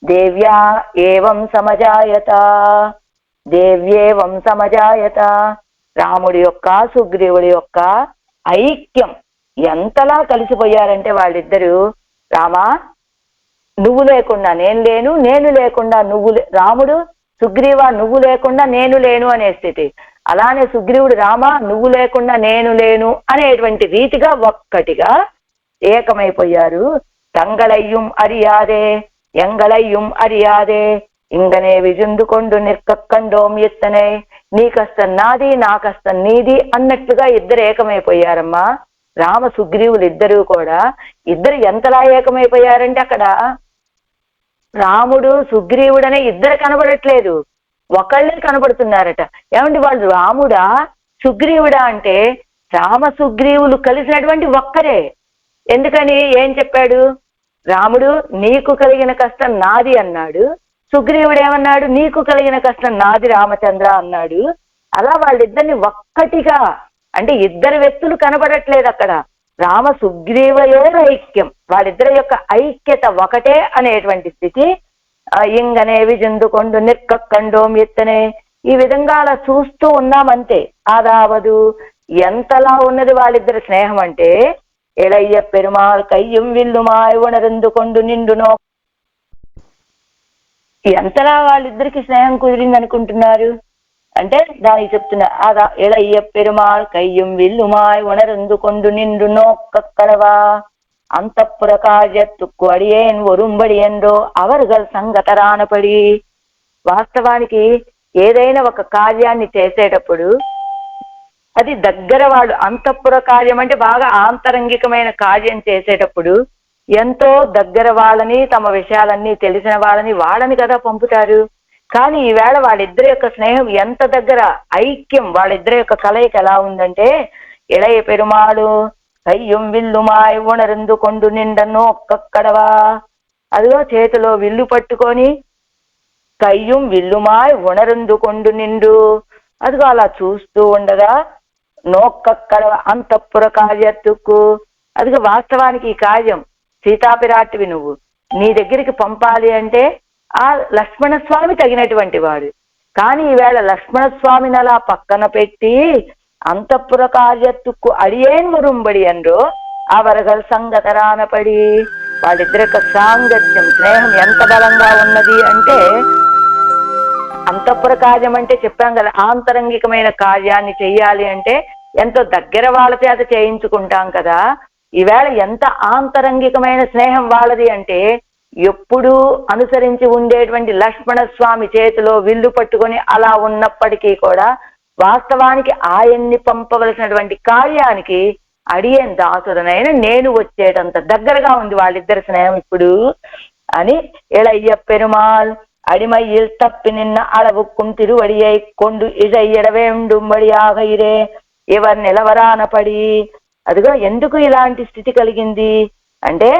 దేవ్యా ఏవం సమజాయత, దేవ్యేవం సమజాయత. రాముడి యొక్క సుగ్రీవుడి యొక్క ఐక్యం ఎంతలా కలిసిపోయారంటే వాళ్ళిద్దరూ, రామా నువ్వు లేకుండా నేను లేను, నేను లేకుండా నువ్వు రాముడు సుగ్రీవ నువ్వు లేకుండా నేను లేను అనే స్థితి. అలానే సుగ్రీవుడు రామా నువ్వు లేకుండా నేను లేను అనేటువంటి రీతిగా ఒక్కటిగా ఏకమైపోయారు. తంగళయ్యం అరియాదే ఎంగళయ్యం అరియాదే ఇంగనే విజుందుకొండు నిర్కక్కండోం ఎత్తనే, నీ కష్టం నాది నా కష్టం నీది అన్నట్టుగా ఇద్దరు ఏకమైపోయారమ్మా. రామ సుగ్రీవులు ఇద్దరు కూడా ఇద్దరు ఎంతలా ఏకమైపోయారంటే అక్కడ రాముడు సుగ్రీవుడనే ఇద్దరు కనబడట్లేదు, ఒకళ్ళే కనబడుతున్నారట. ఏమంటే వాళ్ళు రాముడా సుగ్రీవుడా అంటే రామ సుగ్రీవులు కలిసినటువంటి ఒక్కరే. ఎందుకని ఏం చెప్పాడు? రాముడు నీకు కలిగిన కష్టం నాది అన్నాడు, సుగ్రీవుడు ఏమన్నాడు? నీకు కలిగిన కష్టం నాది రామచంద్ర అన్నాడు. అలా వాళ్ళిద్దరిని ఒక్కటిగా, అంటే ఇద్దరు వ్యక్తులు కనబడట్లేదు అక్కడ, రామ సుగ్రీవయోర ఐక్యం, వాళ్ళిద్దరి యొక్క ఐక్యత ఒకటే అనేటువంటి స్థితి. ఇంగనే విజుందుకొండు నిర్కక్కండోం ఎత్తనే, ఈ విధంగా అలా చూస్తూ ఉన్నామంతే. అదావదు ఎంతలా ఉన్నది వాళ్ళిద్దరి స్నేహం అంటే, ఎళయ్య పెరుమాళ్ కయ్యం విల్లుమాయ్ ఉణరందుకొండు నిండునో, ఎంతలా వాళ్ళిద్దరికి స్నేహం కుదిరింది అనుకుంటున్నారు అంటే దానికి చెప్తున్నా. అదా ఎళయ్య పెరుమాళ్ కయ్యం విల్లుమాయ్ ఉణరందుకొండు నిండు నోక్కడవా అంతఃపుర కార్యత్తుక్కు అడియేన్ ఒరుంబడి ఎండో అవర్గల్ సంగతరానపడి. వాస్తవానికి ఏదైనా ఒక కార్యాన్ని చేసేటప్పుడు అది దగ్గర వాళ్ళు, అంతఃపుర కార్యం అంటే బాగా ఆంతరంగికమైన కార్యం చేసేటప్పుడు ఎంతో దగ్గర వాళ్ళని, తమ విషయాలన్నీ తెలిసిన వాళ్ళని కదా పంపుతారు. కానీ ఈవేళ వాళ్ళిద్దరి యొక్క స్నేహం ఎంత దగ్గర, ఐక్యం, వాళ్ళిద్దరి యొక్క కలయిక ఎలా ఉందంటే, ఇళయ పెరుమాడు కయ్యం విల్లుమాయ్ ఉణరందుకొండు నిండను ఒక్కడవా, అదిగో చేతిలో విల్లు పట్టుకొని కయ్యం విల్లుమాయ్ ఉణరందుకొండు నిండు, అదిగో అలా చూస్తూ ఉండగా నోక్కడవ అంతఃపుర కార్యత్తుకు, అదిగో వాస్తవానికి ఈ కార్యం సీతాపిరాటివి, నువ్వు నీ దగ్గరికి పంపాలి అంటే ఆ లక్ష్మణస్వామి తగినటువంటి వాడు. కానీ ఈవేళ లక్ష్మణస్వామిని అలా పక్కన పెట్టి అంతఃపుర కార్యత్తుకు అడియేన్ మురుంబడి అండ్రో ఆ వరగల్ సంగతరానపడి. వాళ్ళిద్దరి యొక్క సాంగత్యం, స్నేహం ఎంత బలంగా ఉన్నది అంటే, అంతఃపుర కార్యం అంటే చెప్పాం కదా, ఆంతరంగికమైన కార్యాన్ని చెయ్యాలి అంటే ఎంతో దగ్గర వాళ్ళ చేత చేయించుకుంటాం కదా. ఈవేళ ఎంత ఆంతరంగికమైన స్నేహం వాళ్ళది అంటే, ఎప్పుడూ అనుసరించి ఉండేటువంటి లక్ష్మణస్వామి చేతిలో విల్లు పట్టుకొని అలా ఉన్నప్పటికీ కూడా వాస్తవానికి ఆయన్ని పంపవలసినటువంటి కార్యానికి అడియేన్ దాసుడనైనా నేను వచ్చేటంత దగ్గరగా ఉంది వాళ్ళిద్దరి స్నేహం ఇప్పుడు అని. ఇళయ్య పెరుమాళ్ అడిమయ్యిల్ తప్పి నిన్న అడవుక్కుం తిరువడియై కొండు ఇజయ్యడవేండుంబడియాగ ఇరే ఇవర్ నిలవరానపడి. అదిగో ఎందుకు ఇలాంటి స్థితి కలిగింది అంటే,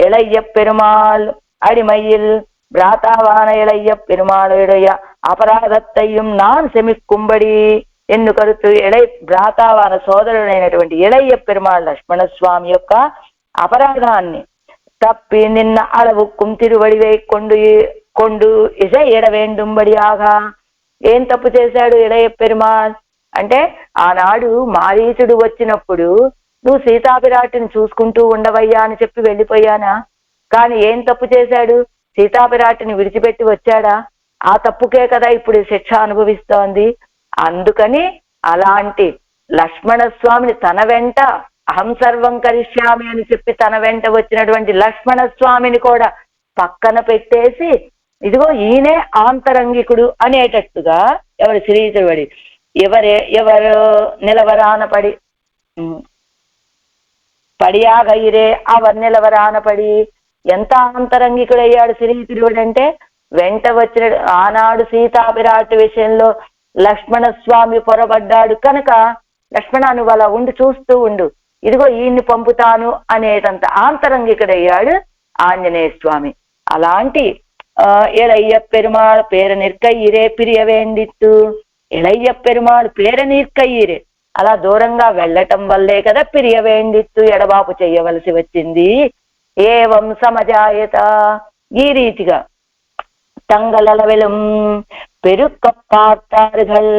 ఇళయ్య పెరుమాళ్ అడిమయ్యిల్ భ్రాతావాన ఇళయ్య పెరుమాళుడయ్య అపరాధత్తయ్యం నాన్ సెమిక్కుబడి ఎన్ను కరుతు. భ్రాతావాన సోదరుడైనటువంటి ఇళయ్య పెరుమాళ్ లక్ష్మణస్వామి యొక్క అపరాధాన్ని తప్పి నిన్న అడవుక్కుం తిరువడివై కొండు ఇజ ఎడవేండుంబడి ఆగా. ఏం తప్పు చేశాడు ఇళయ్య పెరుమాళ్ అంటే, ఆనాడు మారీచుడు వచ్చినప్పుడు నువ్వు సీతాపిరాటిని చూసుకుంటూ ఉండవయ్యా అని చెప్పి వెళ్ళిపోయానా? కానీ ఏం తప్పు చేశాడు? సీతాపిరాటిని విడిచిపెట్టి వచ్చాడా? ఆ తప్పుకే కదా ఇప్పుడు శిక్ష అనుభవిస్తోంది. అందుకని అలాంటి లక్ష్మణస్వామిని తన వెంట అహం సర్వం కరిష్యామి అని చెప్పి తన వెంట వచ్చినటువంటి లక్ష్మణ స్వామిని కూడా పక్కన పెట్టేసి ఇదిగో ఈయనే ఆంతరంగికుడు అనేటట్టుగా ఎవరు శ్రీధరుడి ఎవరు నిలవరాన పడియాగైరే అవర్ నిలవరాన పడి ఎంత ఆంతరంగికుడయ్యాడు శ్రీధరుడు అంటే వెంట వచ్చిన ఆనాడు సీతాపిరాటి విషయంలో లక్ష్మణ స్వామి పొరబడ్డాడు కనుక లక్ష్మణ నువ్వు అలా ఉండి చూస్తూ ఉండు, ఇదిగో ఈయన్ని పంపుతాను అనేటంత ఆంతరంగికుడయ్యాడు ఆంజనేయ స్వామి. అలాంటి ఇళయ్య పెరుమాళ్ పేర నిర్కయ్యిరే పిరియ వేండిత్తు, ఇళయ్య పెరుమాళ్ పేర నిర్కయ్యిరే అలా దూరంగా వెళ్ళటం వల్లే కదా పిరియ వేండిత్తు ఎడబాపు చెయ్యవలసి వచ్చింది. ఏవం సమజాయత ఈ రీతిగా తంగళలవెలం పెరుక్కప్పార్తారుగల్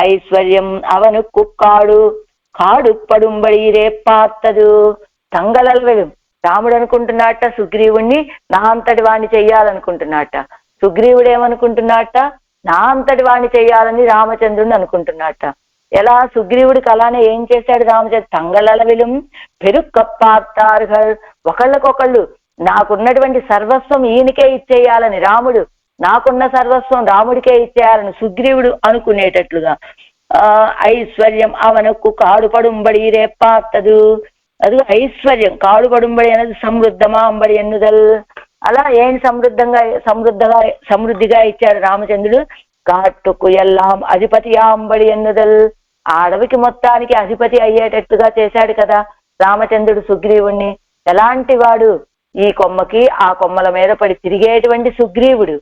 ఐశ్వర్యం అవనుక్కు కాడు పడుంబడిరే పాత్తదు. తంగళలవెలం రాముడు అనుకుంటున్నట్ట సుగ్రీవుణ్ణి నా అంతటి వాణ్ణి చెయ్యాలనుకుంటున్నట్ట, సుగ్రీవుడు ఏమనుకుంటున్నట్ట నా అంతటి వాణ్ణి చెయ్యాలని రామచంద్రుడిని అనుకుంటున్నట్ట. ఎలా సుగ్రీవుడికి అలానే ఏం చేశాడు రామచంద్ర తంగళలవిలం పెరుక్కప్పార్తారుగల్ ఒకళ్ళకొకళ్ళు నాకున్నటువంటి సర్వస్వం ఈయనకే ఇచ్చేయాలని రాముడు, నాకున్న సర్వస్వం రాముడికే ఇచ్చేయాలని సుగ్రీవుడు అనుకునేటట్లుగా ఐశ్వర్యం అవనకు కాడుపడుంబడి రేపాత్తదు. అది ఐశ్వర్యం కాడుపడుంబడి అనేది సమృద్ధమా అంబడి ఎన్నుదల్ అలా ఏం సమృద్ధిగా ఇచ్చాడు రామచంద్రుడు. కాట్టుకు ఎల్లాం అధిపతి అంబడి ఎన్నుదల్ ఆ అడవికి మొత్తానికి అధిపతి అయ్యేటట్టుగా చేశాడు కదా రామచంద్రుడు సుగ్రీవుణ్ణి. ఎలాంటి వాడు ఈ కొమ్మకి ఆ కొమ్మల మీద పడి తిరిగేటువంటి సుగ్రీవుడు,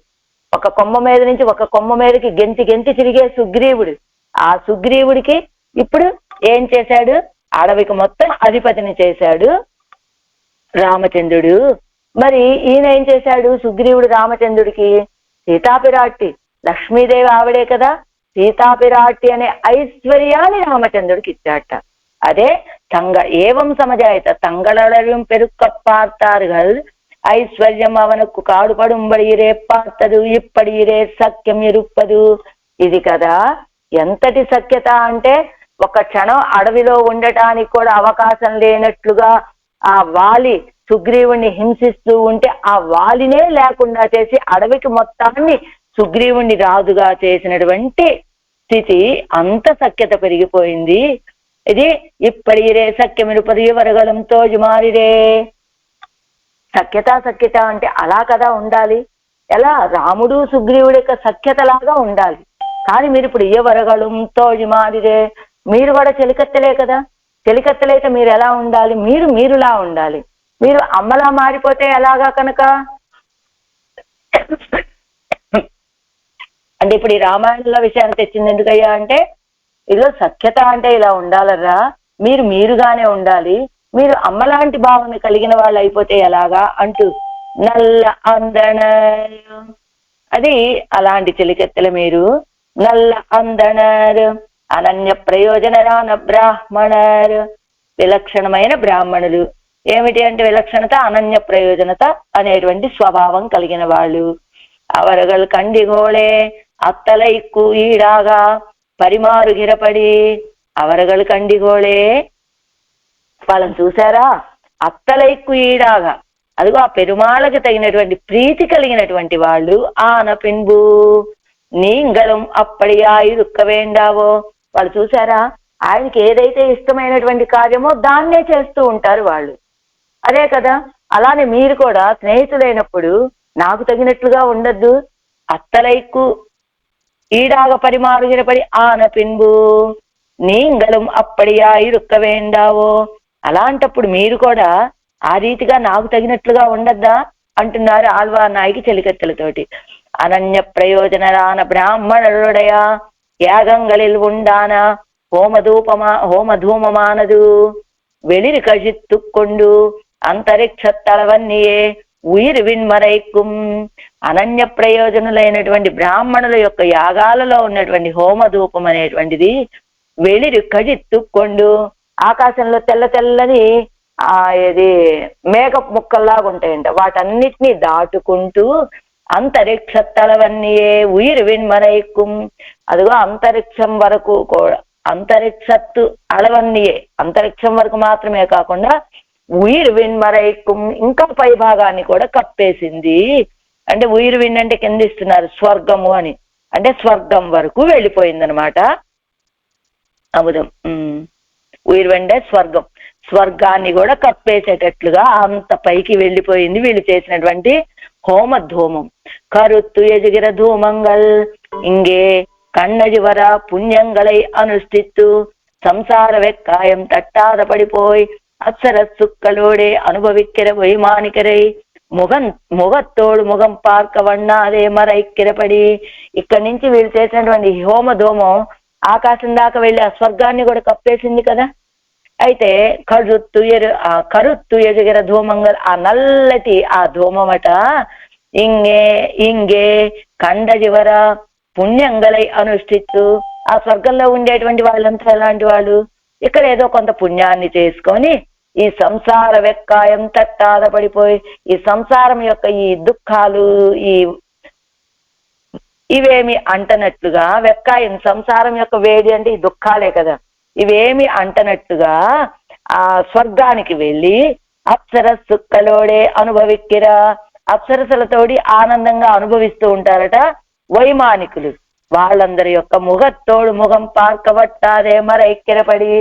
ఒక కొమ్మ మీద నుంచి ఒక కొమ్మ మీదకి గెంతి తిరిగే సుగ్రీవుడు. ఆ సుగ్రీవుడికి ఇప్పుడు ఏం చేశాడు అడవికి మొత్తం అధిపతిని చేశాడు రామచంద్రుడు. మరి ఈయన ఏం చేశాడు సుగ్రీవుడు రామచంద్రుడికి సీతాపిరాట్టి లక్ష్మీదేవి ఆవిడే కదా, సీతాపిరాట్టి అనే ఐశ్వర్యాన్ని రామచంద్రుడికి ఇచ్చాట. అదే ఏవం సమజాయత తంగళం పెరుక్కప్పార్తారుగల్ ఐశ్వర్యం అవనకు కాడుపడుంబడిరే పాత్తదు ఇప్పడిరే సఖ్యం ఇరుప్పదు. ఇది కదా ఎంతటి సఖ్యత అంటే ఒక క్షణం అడవిలో ఉండటానికి కూడా అవకాశం లేనట్లుగా ఆ వాలి సుగ్రీవుణ్ణి హింసిస్తూ ఉంటే ఆ వాలినే లేకుండా చేసి అడవికి మొత్తాన్ని సుగ్రీవుణ్ణి రాజుగా చేసినటువంటి స్థితి, అంత సఖ్యత పెరిగిపోయింది. ఇది ఇప్పడిరే సఖ్యమిరుపది వరగలంతో జుమారిరే. సఖ్యత అంటే అలా కదా ఉండాలి. ఎలా రాముడు సుగ్రీవుడి యొక్క సఖ్యత లాగా ఉండాలి. కానీ మీరు ఇప్పుడు వరగలంతో జుమారిరే మీరు కూడా చెలికత్తెలే కదా, చెలికత్తెలైతే మీరు ఎలా ఉండాలి, మీరులా ఉండాలి. మీరు అమ్మలా మారిపోతే ఎలాగా కనుక అంటే ఇప్పుడు ఈ రామాయణంలో విషయాన్ని తెచ్చింది ఎందుకయ్యా అంటే ఇదిలో సఖ్యత అంటే ఇలా ఉండాలరా, మీరుగానే ఉండాలి, మీరు అమ్మలాంటి భావన కలిగిన వాళ్ళు అయిపోతే ఎలాగా అంటూ నల్ల అందన అది అలాంటి చెలికెత్తెలు మీరు నల్ల అందనర్ అనన్య ప్రయోజనరాన బ్రాహ్మణర్ విలక్షణమైన బ్రాహ్మణులు. ఏమిటి అంటే విలక్షణత అనన్య ప్రయోజనత అనేటువంటి స్వభావం కలిగిన వాళ్ళు. అవరగల్ కండిగోళే అత్తలైక్కు ఈడాగా పరిమారు గిరపడి అవరగల్ కండిగోళే వాళ్ళని చూసారా అత్తలైక్కు ఈడాగా అదిగో ఆ పెరుమాళకి తగినటువంటి ప్రీతి కలిగినటువంటి వాళ్ళు ఆన పిన్బు నీంగళం అప్పడియా ఇరుక్క వేండావో వాళ్ళు చూసారా ఆయనకి ఏదైతే ఇష్టమైనటువంటి కార్యమో దాన్నే చేస్తూ ఉంటారు వాళ్ళు. అదే కదా అలానే మీరు కూడా స్నేహితులైనప్పుడు నాకు తగినట్లుగా ఉండద్దు, అత్తలైక్కు ఈడాగ పరిమారుగిరపడి ఆన పిన్బు నీంగళం అప్పడియా ఇరుక్క వేండావో అలాంటప్పుడు మీరు కూడా ఆ రీతిగా నాకు తగినట్లుగా ఉండద్దా అంటున్నారు ఆళ్వార్ నాయకి చెలికత్తెలతోటి. అనన్య ప్రయోజనరాన బ్రాహ్మణుడయా యాగంగలిల్ ఉండాన హోమధూమమానదు வெளிர் கழித்துக்கொண்டு అంతరిక్ష తలవన్నీయే ఉయిర్ విన్మరైక్కుం. అనన్య ప్రయోజనులైనటువంటి బ్రాహ్మణుల యొక్క యాగాలలో ఉన్నటువంటి హోమధూపం అనేటువంటిది வெளிர் కజిత్తుకొండు ఆకాశంలో తెల్లని ఇది మేకప్ ముక్కల్లాగా ఉంటాయంట, వాటన్నిటినీ దాటుకుంటూ అంతరిక్ష తలవన్నీయే ఉయిర్ విన్మరైక్కుం అదిగో అంతరిక్షం వరకు కూడా అంతరిక్షత్తు అళవన్నీయే, అంతరిక్షం వరకు మాత్రమే కాకుండా ఉయిర్ విన్మరైకుం ఇంకా పై భాగాన్ని కూడా కప్పేసింది. అంటే ఉయిర్ విన్ అంటే కింద ఇస్తున్నారు స్వర్గము అని, అంటే స్వర్గం వరకు వెళ్ళిపోయిందనమాట అముదం. ఉయిర్ అంటే స్వర్గం, స్వర్గాన్ని కూడా కప్పేసేటట్లుగా అంత పైకి వెళ్ళిపోయింది వీళ్ళు చేసినటువంటి హోమ ధూమం. కరుత్తు ఎజిగిర ధూమంగల్ ఇంగే కన్నజివర పుణ్యంగళై అనుష్ఠిత్తు సంసార వెక్కాయం తట్టాద పడిపోయి అప్సర సుక్కలోడే అనుభవిక్కిర వైమానికరై ముగత్తోడు ముఖం పార్క వన్నాదే మరైక్కిరపడి. ఇక్కడి నుంచి వీళ్ళు చేసినటువంటి హోమ ధూమం ఆకాశం దాకా వెళ్ళి ఆ స్వర్గాన్ని కూడా కప్పేసింది కదా. అయితే కరుత్తు ఎదిగిర ధూమంగల్, ఆ నల్లటి ఆ ధూమమట ఇంగే కండజివర పుణ్యంగలై అనుష్ఠిత్తు. ఆ స్వర్గంలో ఉండేటువంటి వాళ్ళంతా ఎలాంటి వాళ్ళు, ఇక్కడ ఏదో కొంత పుణ్యాన్ని చేసుకొని ఈ సంసార వెక్కాయం తట్టాద పడిపోయి ఈ సంసారం యొక్క ఈ దుఃఖాలు ఇవేమి అంటనట్లుగా, వెక్కాయం సంసారం యొక్క వేడి అంటే ఈ దుఃఖాలే కదా, ఇవేమి అంటనట్టుగా ఆ స్వర్గానికి వెళ్ళి అప్సరస్సుక్కలోడే అనుభవిక్కిరా, అప్సరసలతోటి ఆనందంగా అనుభవిస్తూ ఉంటారట వైమానికులు. వాళ్ళందరి యొక్క ముఖత్తోడు ముఖం పార్కబట్టాదే మరైక్కిరపడి.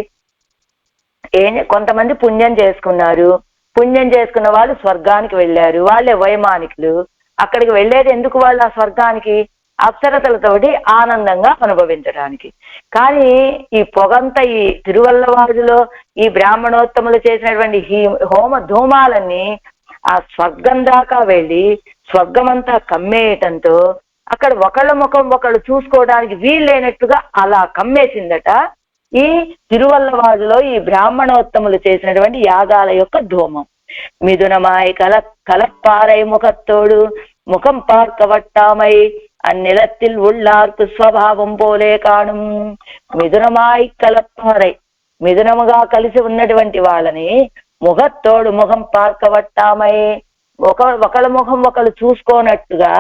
కొంతమంది పుణ్యం చేసుకున్నారు, పుణ్యం చేసుకున్న వాళ్ళు స్వర్గానికి వెళ్ళారు, వాళ్ళే వైమానికులు. అక్కడికి వెళ్ళేది ఎందుకు వాళ్ళు ఆ స్వర్గానికి? అప్సరతలతోటి ఆనందంగా అనుభవించడానికి. కానీ ఈ పొగంతా ఈ తిరువల్లవాడులో ఈ బ్రాహ్మణోత్తములు చేసినటువంటి హోమ ధూమాలన్నీ ఆ స్వర్గం దాకా వెళ్ళి స్వర్గమంతా కమ్మేయటంతో అక్కడ ఒకళ్ళ ముఖం ఒకళ్ళు చూసుకోవడానికి వీల్లేనట్టుగా అలా కమ్మేసిందట ఈ తిరువల్లవాడులో ఈ బ్రాహ్మణోత్తములు చేసినటువంటి యాగాల యొక్క ధూమం. మిథునమాయి కలప్పారై ముఖత్తోడు ముఖం పార్కవట్టామై అన్నిలత్తిల్ ఉళ్ళార్కు స్వభావం పోలే కాణం. మిథునమాయి కలప్పారై, మిథునముగా కలిసి ఉన్నటువంటి వాళ్ళని ముఖత్తోడు ముఖం పార్కవట్టామై ఒకళ్ళ ముఖం ఒకళ్ళు చూసుకోనట్టుగా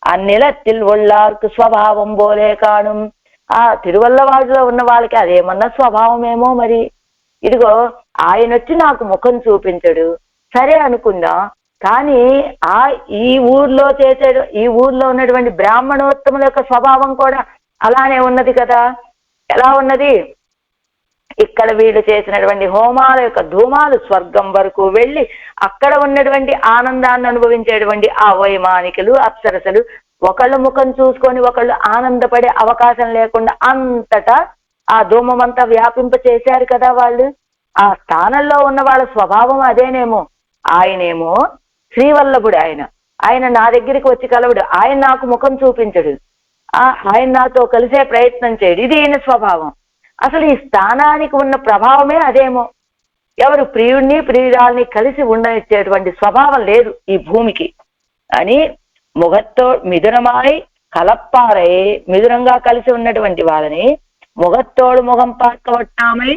అన్నిలత్తిల్ ఉళ్ళార్కు స్వభావం పోలే కాణం. ఆ తిరువల్లవాడులో ఉన్న వాళ్ళకి అదేమన్నా స్వభావమేమో మరి. ఇదిగో ఆయన వచ్చి నాకు ముఖం చూపించడు సరే అనుకుందాం, కానీ ఈ ఊర్లో ఉన్నటువంటి బ్రాహ్మణోత్తముల యొక్క స్వభావం కూడా అలానే ఉన్నది కదా. ఎలా ఉన్నది? ఇక్కడ వీళ్ళు చేసినటువంటి హోమాల యొక్క ధూమాలు స్వర్గం వరకు వెళ్ళి అక్కడ ఉన్నటువంటి ఆనందాన్ని అనుభవించేటువంటి ఆ వైమానికులు అప్సరసలు ఒకళ్ళు ముఖం చూసుకొని ఒకళ్ళు ఆనందపడే అవకాశం లేకుండా అంతటా ఆ ధూమమంతా వ్యాపింప చేశారు కదా వాళ్ళు. ఆ స్థానంలో ఉన్న వాళ్ళ స్వభావం అదేనేమో. ఆయనేమో శ్రీవల్లభుడు, ఆయన నా దగ్గరికి వచ్చి కలవడు, ఆయన నాకు ముఖం చూపించడు, ఆయన నాతో కలిసే ప్రయత్నం చేయడు, ఇది ఈయన స్వభావం. అసలు ఈ స్థానానికి ఉన్న ప్రభావమే అదేమో. ఎవరు ప్రియుణ్ణి ప్రియురాల్ని కలిసి ఉండనిచ్చేటువంటి స్వభావం లేదు ఈ భూమికి అని ముఖతో మిథునమాయి కలప్పారై, మిథునంగా కలిసి ఉన్నటువంటి వాళ్ళని ముఖత్తోడు ముఖం పార్కవట్టామై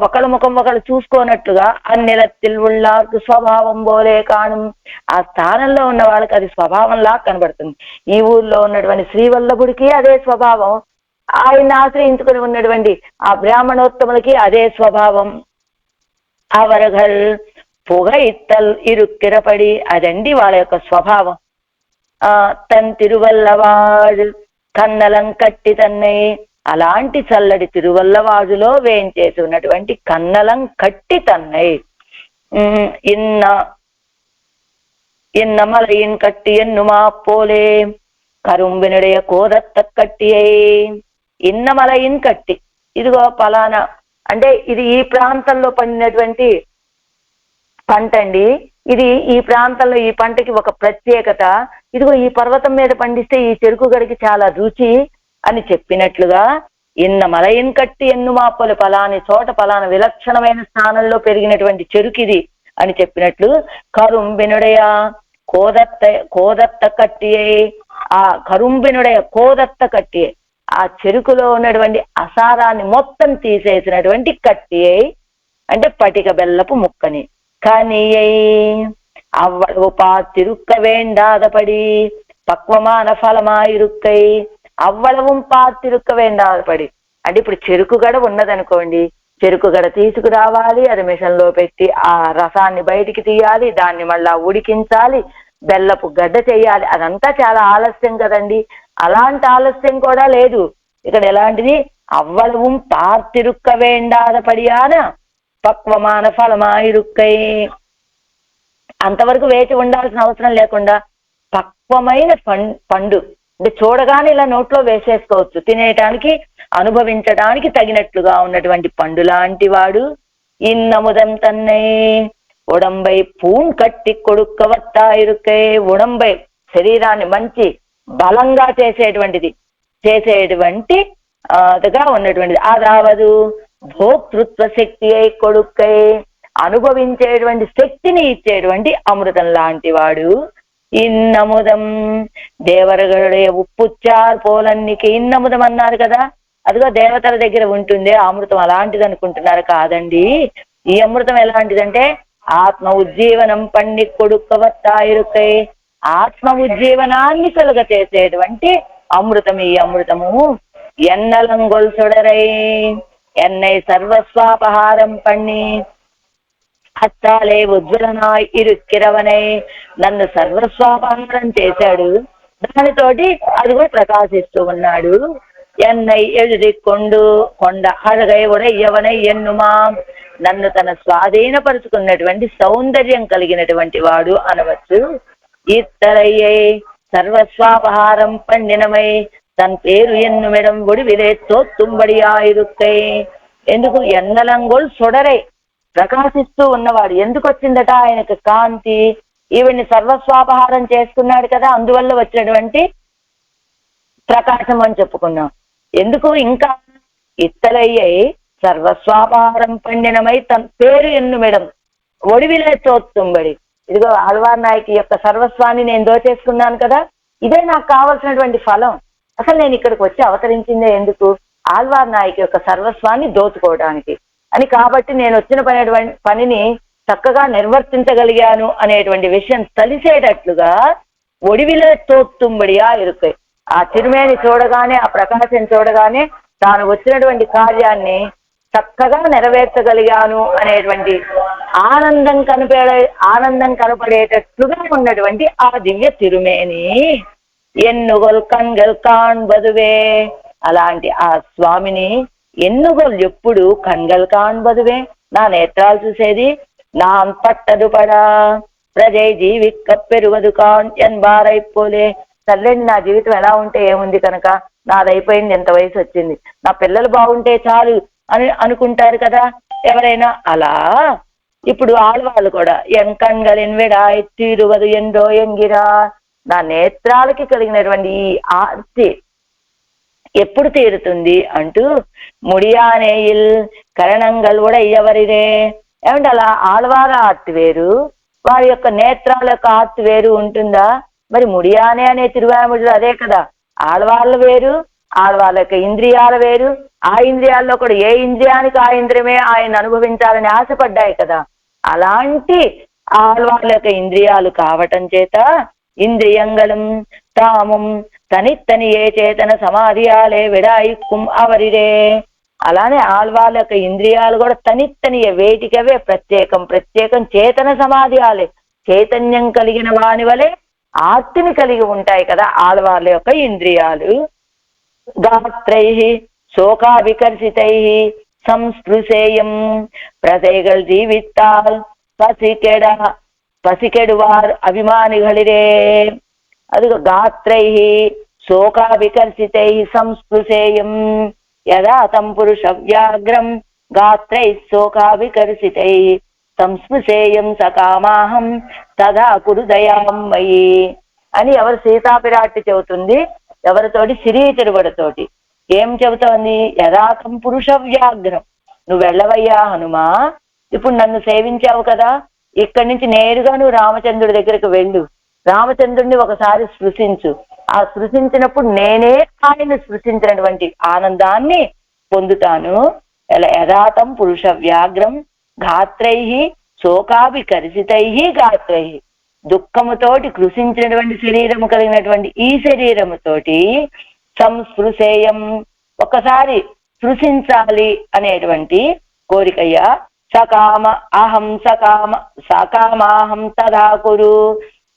ఒకళ్ళ ముఖం ఒకళ్ళు చూసుకోనట్టుగా అన్నిలత్తిల్ ఉళ్ళార్కు స్వభావం పోలే కాణం. ఆ స్థానంలో ఉన్న వాళ్ళకి అది స్వభావంలా కనబడుతుంది. ఈ ఊర్లో ఉన్నటువంటి శ్రీవల్లభుడికి అదే స్వభావం, ఆయన్ని ఆశ్రయించుకుని ఉన్నటువంటి ఆ బ్రాహ్మణోత్తములకి అదే స్వభావం. అవరగల్ పొగ ఇత్తల్ ఇరుక్కిరపడి, అదండి వాళ్ళ యొక్క స్వభావం. తన్ తిరువల్లవాడు కన్నలం కట్టి తన్నై, అలాంటి చల్లటి తిరువల్లవాడులో వేయించేసి ఉన్నటువంటి కన్నలం కట్టి తన్నై. ఇన్నమలయిన్ కట్టి ఎన్నుమా పోలే కరుంబినుடைய కోదత్త కట్టియై. ఇన్నమలయిన్ కట్టి, ఇదిగో పలానా అంటే ఇది ఈ ప్రాంతంలో పండినటువంటి పంట అండి, ఇది ఈ ప్రాంతంలో ఈ పంటకి ఒక ప్రత్యేకత, ఇదిగో ఈ పర్వతం మీద పండిస్తే ఈ చెరుకు గడికి చాలా రుచి అని చెప్పినట్లుగా ఇన్న మలయిన్ కట్టి ఎన్ను మాపలు పలాని చోట పలానా విలక్షణమైన స్థానంలో పెరిగినటువంటి చెరుకిది అని చెప్పినట్లు కరుంబినుడయ కోదత్త కట్టియే, ఆ కరుంబినుడయ కోదత్త కట్టియే, ఆ చెరుకులో ఉన్నటువంటి అసారాన్ని మొత్తం తీసేసినటువంటి కట్టియే అంటే పటిక బెల్లపు ముక్కని. కానీ అవ్వడవు పాతిరుక్క వేండాదపడి పక్వమాన ఫలమాయిరుక్కై. అవ్వడவும் పాతిరుక్క వేండాదపడి, అంటే ఇప్పుడు చెరుకు గడ ఉన్నదనుకోండి, చెరుకు గడ తీసుకురావాలి, అది మిషన్లో పెట్టి ఆ రసాన్ని బయటికి తీయాలి, దాన్ని మళ్ళా ఉడికించాలి, బెల్లపు గడ్డ చేయాలి, అదంతా చాలా ఆలస్యం కదండి. అలాంటి ఆలస్యం కూడా లేదు ఇక్కడ. ఎలాంటిది? అవ్వలவும் తార్తిరుక్క వేండాదపడియాన పక్వమాన ఫలమాయిరుక్కై. అంతవరకు వేచి ఉండాల్సిన అవసరం లేకుండా పక్వమైన పండు అంటే చూడగానే ఇలా నోట్లో వేసేసుకోవచ్చు, తినేయటానికి అనుభవించడానికి తగినట్లుగా ఉన్నటువంటి పండు లాంటి వాడు. ఇన్నముదం తన్నై ఉడంబై పూన్ కట్టి కొడుక్కవత్తాయిరుక్కై. ఉడంబై శరీరాన్ని మంచి బలంగా చేసేటువంటి అదిగా ఉన్నటువంటిది. అదావదు భోక్తృత్వ శక్తి అయి కొడుక్కై. అనుభవించేటువంటి శక్తిని ఇచ్చేటువంటి అమృతం లాంటి వాడు. ఇన్నముదం దేవరగడే ఉప్పుచ్చార్ పోలన్నికి ఇన్నముదం అన్నారు కదా, అదిగో దేవతల దగ్గర ఉంటుంది అమృతం. అలాంటిది అనుకుంటున్నారు? కాదండి. ఈ అమృతం ఎలాంటిదంటే ఆత్మ ఉజ్జీవనం పండి కొడుక్కవత్తాయిరుకై. ఆత్మ ఉజ్జీవనాన్ని కలుగ చేసేటువంటి అమృతం ఈ అమృతము. ఎన్నలంగొల్సుడరై ఎన్నై సర్వస్వాపహారం పన్ని హస్తాలే ఉజ్వలనాయ్ ఇరుక్కిరవనై. నన్ను సర్వస్వాపహారం చేశాడు, దానితోటి అది కూడా ప్రకాశిస్తూ ఉన్నాడు. ఎన్నై ఎదురికొండు కొండ అழகை ఉడయ్యవనై ఎన్నుమా. నన్ను తన స్వాధీనపరుచుకున్నటువంటి సౌందర్యం కలిగినటువంటి వాడు అనవచ్చు. ఇత్తరయ్యై సర్వస్వాపహారం పండినమై తన పేరు ఎన్నుమిడం ఒడివిలే తోత్తుంబడియాయిరుక్కై. ఎందుకు? ఎన్నలంగోల్ సుడరై ప్రకాశిస్తూ ఉన్నవాడు. ఎందుకు వచ్చిందట ఆయనకు కాంతి? ఈవిడ్ని సర్వస్వాపహారం చేసుకున్నాడు కదా, అందువల్ల వచ్చినటువంటి ప్రకాశం అని చెప్పుకున్నాం. ఎందుకు? ఇంకా ఇత్తలయ్యై సర్వస్వాపహారం పండినమై తన పేరు ఎన్నుమిడం ఒడివిలే తోత్తుంబడి. ఇదిగో ఆళ్వార్ నాయకి యొక్క సర్వస్వాన్ని నేను దోచేసుకున్నాను కదా, ఇదే నాకు కావలసినటువంటి ఫలం. అసలు నేను ఇక్కడికి వచ్చి అవతరించిందే ఎందుకు? ఆళ్వార్ నాయకి యొక్క సర్వస్వాన్ని దోచుకోవడానికి అని. కాబట్టి నేను వచ్చిన పనిని చక్కగా నిర్వర్తించగలిగాను అనేటువంటి విషయం తెలిసేటట్లుగా ఒడివిలే తోత్తుంబడియా ఇరుకై. ఆ చిరుమేని చూడగానే, ఆ ప్రకాశం చూడగానే తాను వచ్చినటువంటి కార్యాన్ని చక్కగా నెరవేర్చగలిగాను అనేటువంటి ఆనందం కనపడేటట్లుగా ఉన్నటువంటి ఆ దివ్య తిరుమేని. ఎన్నుగోల్ కన్గల్ కాన్బదువే. అలాంటి ఆ స్వామిని ఎన్నుగోల్ ఎప్పుడు కన్గల్ కాన్బదువే, నా నేత్రాలు చూసేది. నా పట్టదు పడా ప్రజై జీవిక్క పెరుగదు కాన్ ఎన్బారైపోలే. సర్లేండి, నా జీవితం ఎలా ఉంటే ఏముంది కనుక, నాదైపోయింది, ఎంత వయసు వచ్చింది, నా పిల్లలు బాగుంటే చాలు అని అనుకుంటారు కదా ఎవరైనా. అలా ఇప్పుడు ఆడవాళ్ళు కూడా ఎంకన్గలిన్ విడాయ్ తీరువదు ఎండో ఎంగిరా. నా నేత్రాలకి కలిగినటువంటి ఈ ఆర్తి ఎప్పుడు తీరుతుంది అంటూ ముడియానేయిల్ కరణంగల్ కూడా ఎవరిదే. ఏమంటే అలా ఆళ్వార ఆర్తి వేరు, వారి యొక్క నేత్రాల యొక్క ఆర్తి వేరు ఉంటుందా? మరి ముడియానే అనే తిరువాముడులు అదే కదా. ఆళ్వార్లు వేరు, ఆళ్వాళ్ళ యొక్క ఇంద్రియాలు వేరు. ఆ ఇంద్రియాల్లో కూడా ఏ ఇంద్రియానికి ఆ ఇంద్రియమే ఆయన అనుభవించాలని ఆశపడ్డాయి కదా. అలాంటి ఆళ్వాళ్ళ యొక్క ఇంద్రియాలు కావటం చేత ఇంద్రియంగళం తామం తనిత్తని ఏ చేతన సమాధియాలే విడాయిక్కుం అవరిరే. అలానే ఆళ్వాళ్ళ యొక్క ఇంద్రియాలు కూడా తనిత్తనియే, వేటికవే ప్రత్యేకం చేతన సమాధియాలే, చైతన్యం కలిగిన వాని వలె ఆర్తిని కలిగి ఉంటాయి కదా ఆళ్వాళ్ళ యొక్క ఇంద్రియాలు. గాత్రై శోకావికర్షితై సంస్పృశేయం ప్రజైగల్ జీవితాల్ పసికెడువార్ అభిమానిகளிரே. అదిగో గాత్రై శోకావికర్షితై సంస్పృశేయం యదా తం పురుష వ్యాఘ్రం గాత్రై శోకావికర్షితై సంస్పృశేయం సకామాహం తదా కురు దయామయి అని ఎవరు సీతాపిరాట్టి చెబుతుంది. ఎవరితోటి? శ్రీతిరువడితోటి. ఏం చెబుతోంది? యథాతం పురుష వ్యాఘ్రం. నువ్వు వెళ్ళవయ్యా హనుమా, ఇప్పుడు నన్ను సేవించావు కదా, ఇక్కడి నుంచి నేరుగా నువ్వు రామచంద్రుడి దగ్గరికి వెళ్ళు. రామచంద్రుడిని ఒకసారి స్పృశించు. ఆ స్పృశించినప్పుడు నేనే ఆయన స్పృశించినటువంటి ఆనందాన్ని పొందుతాను. యథాతం పురుష వ్యాఘ్రం గాత్రై శోకాభికర్షితై గాత్రై. దుఃఖముతోటి కృషించినటువంటి శరీరము కలిగినటువంటి ఈ శరీరముతోటి సంస్పృశేయం, ఒకసారి స్పృశించాలి అనేటువంటి కోరికయ్యా. సకామ అహం సకామాహం తదా కురు.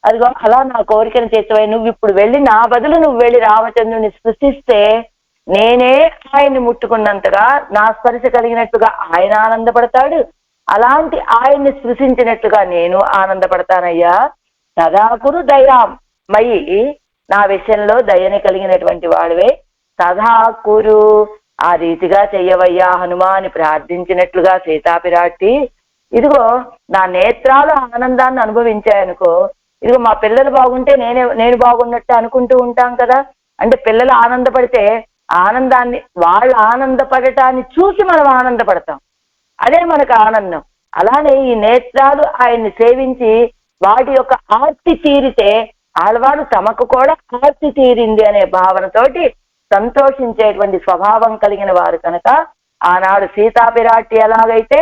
అదిగో అలా నా కోరికను చేర్చవై, నువ్వు ఇప్పుడు వెళ్ళి నా బదులు నువ్వు వెళ్ళి రామచంద్రుని స్పృశిస్తే నేనే ఆయన్ని ముట్టుకున్నంతగా నా స్పర్శ కలిగినట్టుగా ఆయన ఆనందపడతాడు, అలాంటి ఆయన్ని స్పృశించినట్లుగా నేను ఆనందపడతానయ్యా. సదాకురు దయాం మయి, నా విషయంలో దయని కలిగినటువంటి వాడివే. సదాకురు, ఆ రీతిగా చెయ్యవయ్యా హనుమాని ప్రార్థించినట్లుగా సీతాపిరాటి. ఇదిగో నా నేత్రాలు ఆనందాన్ని అనుభవించాయనుకో, ఇదిగో మా పిల్లలు బాగుంటే నేను బాగున్నట్టు అనుకుంటూ ఉంటాం కదా. అంటే పిల్లలు ఆనందపడితే ఆనందాన్ని, వాళ్ళు ఆనందపడటాన్ని చూసి మనం ఆనందపడతాం, అదే మనకు ఆనందం. అలానే ఈ నేత్రాలు ఆయన్ని సేవించి వాటి యొక్క ఆర్తి తీరితే ఆడవాడు తమకు కూడా ఆర్తి తీరింది అనే భావనతోటి సంతోషించేటువంటి స్వభావం కలిగిన వారు కనుక ఆనాడు సీతాపిరాటి ఎలాగైతే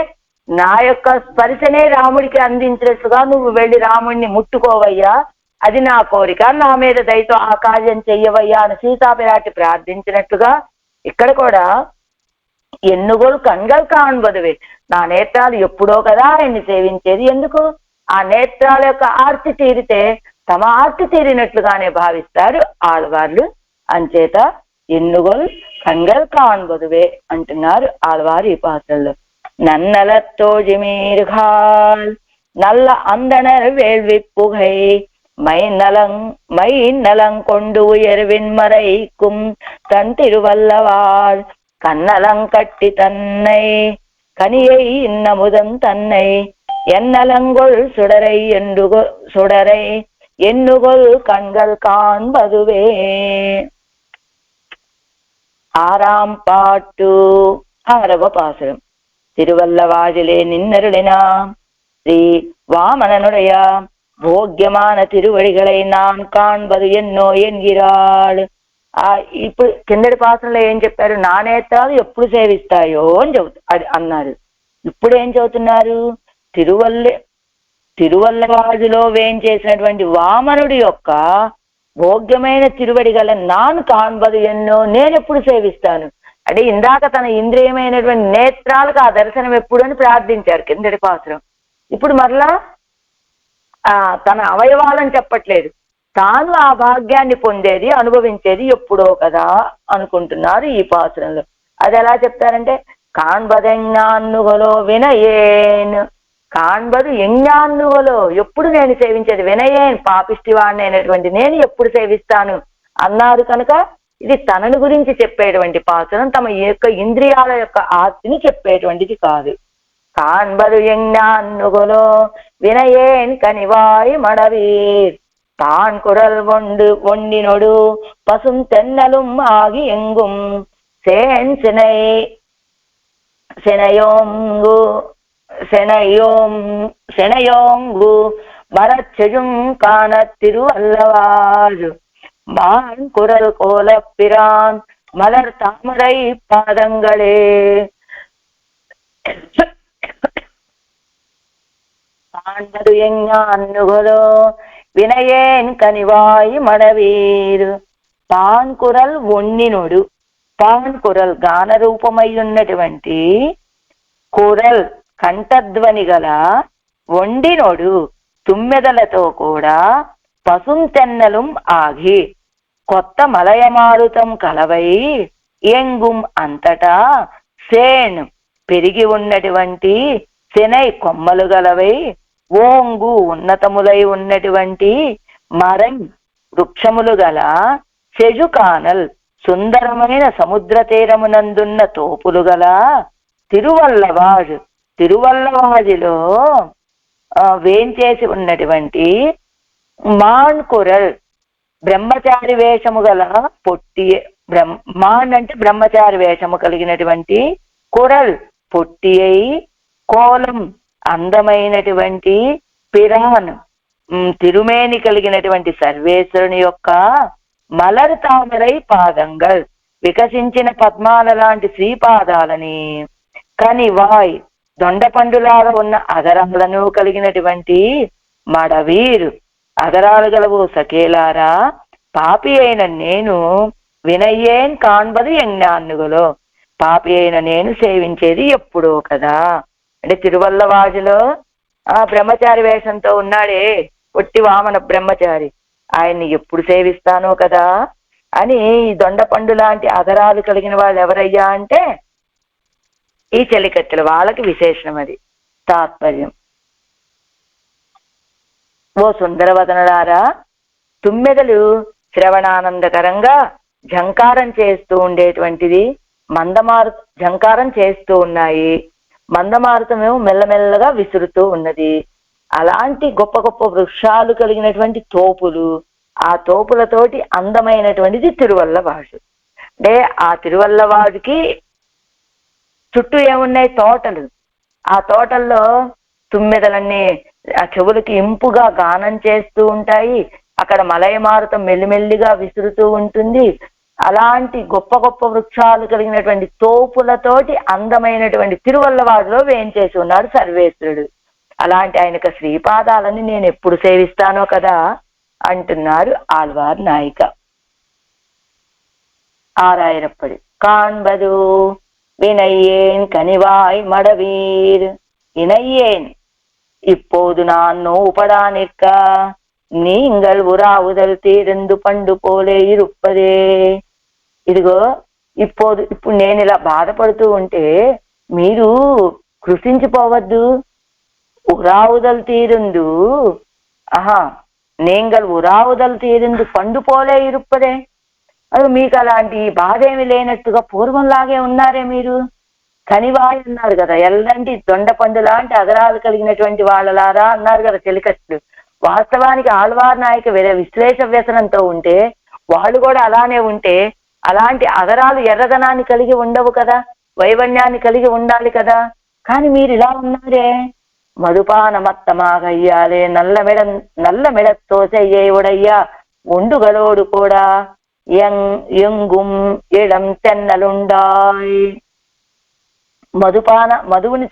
నా యొక్క స్పర్శనే రాముడికి అందించినట్లుగా నువ్వు వెళ్ళి రాముడిని ముట్టుకోవయ్యా, అది నా కోరిక, నా మీద దయతో ఆ కార్యం చెయ్యవయ్యా అని సీతాపిరాటి ప్రార్థించినట్లుగా ఇక్కడ కూడా ఎన్నుగోలు కంగల్ కాన్బదువే, నా నేత్రాలు ఎప్పుడో కదా ఆయన్ని సేవించేది, ఎందుకు ఆ నేత్రాల యొక్క ఆర్తి తీరితే తమ ఆర్తి తీరినట్లుగానే భావిస్తారు ఆళ్వార్లు. అంచేత ఎన్నుగోలు కంగల్ కాన్బదువే అంటున్నారు ఆళ్వారు ఈ పాత్రలో. నన్నలత్తోజిమీర్ఘాల్ నల్ల అందనర్ వేள்விப்புகை மை நலங்கொண்டு உயர்வின்மறைக்கும் தன் திருவல்லவாள் கண்ணலங்கட்டி தன்னை கனியை இன்னமுதம் தன்னை என்னலங்கொள் சுடரை எண்ணுகொள் கண்கள் காண்பதுவே. ஆறாம் பாட்டு ஆரவ பாசுரம். திருவல்லவாழிலே நின்னருளினா ஸ்ரீ வாமனனுடைய భోగ్యమాన తిరువడిகளை நாம் కాண்பது ఎన్నో ఎన్గిరాళ్. ఇప్పుడు కిందటి పాత్రలో ఏం చెప్పారు, నా నేత్రాలు ఎప్పుడు సేవిస్తాయో అని అన్నారు. ఇప్పుడు ఏం చెబుతున్నారు, తిరువల్లవాజులో వేంచేసినటువంటి వామనుడి యొక్క భోగ్యమైన తిరువడిగల నాన్ కాన్బదు ఎన్నో, నేను ఎప్పుడు సేవిస్తాను అంటే ఇందాక తన ఇంద్రియమైనటువంటి నేత్రాలకు ఆ దర్శనం ఎప్పుడు అని ప్రార్థించారు కిందటి పాత్రం. ఇప్పుడు మరలా తన అవయవాలని చెప్పట్లేదు, తాను ఆ భాగ్యాన్ని పొందేది అనుభవించేది ఎప్పుడో కదా అనుకుంటున్నారు ఈ పాత్రలో. అది ఎలా చెప్తారంటే కాన్బదెంగాన్నుగలో వినయేన్, కాన్బదు ఎంగాన్నుగలో ఎప్పుడు నేను సేవించేది, వినయేన్ పాపిష్టివాణ్ణి అయినటువంటి నేను ఎప్పుడు సేవిస్తాను అన్నారు. కనుక ఇది తనను గురించి చెప్పేటువంటి పాత్రం, తమ యొక్క ఇంద్రియాల యొక్క ఆర్తిని చెప్పేటువంటిది కాదు. காண்பது எஞ்ஞான்னுகொலோ வினையேன் கனிவாய் மடவீர் தான் குரல் ஒண்டினொடு பசும் தென்னலும் ஆகி எங்கும் சேன் செனையோங்கு மரச்செழும் காண திருவல்லவாறு மான் குரல் கோலப்பிரான் மலர் தாமரை பாதங்களே. காண்பது எஞ்ஞான்னுகொலோ వినయేన్ కనివాయి మడవీరు. పాన్కురల్ ఒన్నినుడు, పాన్కురల్ గాన రూపమై ఉన్నటువంటి కురల్ కంఠధ్వని గల ఒండినొడు తుమ్మెదలతో కూడా పసుంతెన్నలుం ఆగి కొత్త మలయమారుతం కలవై ఎంగుం అంతటా సేన్ పెరిగి ఉన్నటువంటి శనై కొమ్మలు గలవై ఓంగు ఉన్నతములై ఉన్నటువంటి మరం వృక్షములు గల సెజుకానల్ సుందరమైన సముద్ర తీరమునందున్న తోపులు గల తిరువల్లవాజు, తిరువల్లవాజులో వేంచేసి ఉన్నటువంటి మాన్ కురల్ బ్రహ్మచారి వేషము గల పొట్టి, మాన్ అంటే బ్రహ్మచారి వేషము కలిగినటువంటి, కురల్ పొట్టి అయి, కోలం అందమైనటువంటి, పిరాన్ తిరుమేని కలిగినటువంటి సర్వేశ్వరుని యొక్క మలర్ తామరై పాదంగల్ వికసించిన పద్మాల లాంటి శ్రీపాదాలని, కనివాయ్ దొండపండులాగా ఉన్న అగరాలను కలిగినటువంటి మడవీరు అగరాలు గలవు సఖేలారా, పాపి అయిన నేను వినయేన్ కాన్బదు ఎంజ్ఞాన్నుగలో పాపి అయిన నేను సేవించేది ఎప్పుడో కదా. అంటే తిరువల్లవాజులో ఆ బ్రహ్మచారి వేషంతో ఉన్నాడే పొట్టి వామన బ్రహ్మచారి, ఆయన్ని ఎప్పుడు సేవిస్తానో కదా అని ఈ దొండపండు లాంటి అధరాలు కలిగిన వాళ్ళు ఎవరయ్యా అంటే ఈ చెలికత్తెలు, వాళ్ళకి విశేషణం అది తాత్పర్యం. ఓ సుందరవదనలారా, తుమ్మెదలు శ్రవణానందకరంగా ఝంకారం చేస్తూ ఉండేటువంటిది ఝంకారం చేస్తూ ఉన్నాయి. మందమారుతమేమో మెల్లమెల్లగా విసురుతూ ఉన్నది. అలాంటి గొప్ప గొప్ప వృక్షాలు కలిగినటువంటి తోపులు, ఆ తోపులతోటి అందమైనటువంటిది తిరువల్లవాడు. అంటే ఆ తిరువల్లవాడికి చుట్టూ ఏమున్నాయి? తోటలు. ఆ తోటల్లో తుమ్మెదలన్నీ ఆ చెవులకి ఇంపుగా గానం చేస్తూ ఉంటాయి. అక్కడ మలయమారుతం మెల్లిమెల్లిగా విసురుతూ ఉంటుంది. అలాంటి గొప్ప గొప్ప వృక్షాలు కలిగినటువంటి తోపులతోటి అందమైనటువంటి తిరువల్లవాడులో వేయించేసి ఉన్నాడు సర్వేశ్వరుడు. అలాంటి ఆయనకు శ్రీపాదాలని నేను ఎప్పుడు సేవిస్తానో కదా అంటున్నారు ఆళ్వార్ నాయిక. ఆరాయిరప్పడి కాண்பது வினையேன் கனிவாய் மடவீர் இணையேன் இப்போது நான் நோபடா நிற்க நீங்கள் உறாவுதல் తీరందు పండు పోలే ఇరుప్పదే. ఇదిగో ఇప్పుడు నేను ఇలా బాధపడుతూ ఉంటే మీరు కృషించిపోవద్దు. ఉరావుదల్ తీరుందు நீங்கள் ఉరావుదల్ తీరుందు పండు పోలే ఇరుప్పదే. అది మీకు అలాంటి బాధ ఏమి లేనట్టుగా పూర్వంలాగే ఉన్నారే మీరు. కనివాయి అన్నారు కదా, ఎల్లంటి దొండపండు లాంటి అదరాలు కలిగినటువంటి వాళ్ళలారా అన్నారు కదా చెలికట్లు. వాస్తవానికి ఆళ్వార్ నాయక విశ్లేష వ్యసనంతో ఉంటే వాళ్ళు కూడా అలానే ఉంటే అలాంటి అదరాలు ఎర్రదనాన్ని కలిగి ఉండవు కదా, వైవన్యాన్ని కలిగి ఉండాలి కదా. కానీ మీరు ఇలా ఉన్నారే. మధుపానమత్తమాగయ్యాలే నల్ల మెడతో చెయ్యే ఉడయ్యా ఉండుగలోడు కూడా ఎంగుం ఇళం తెన్నలుండాయ్. మధువుని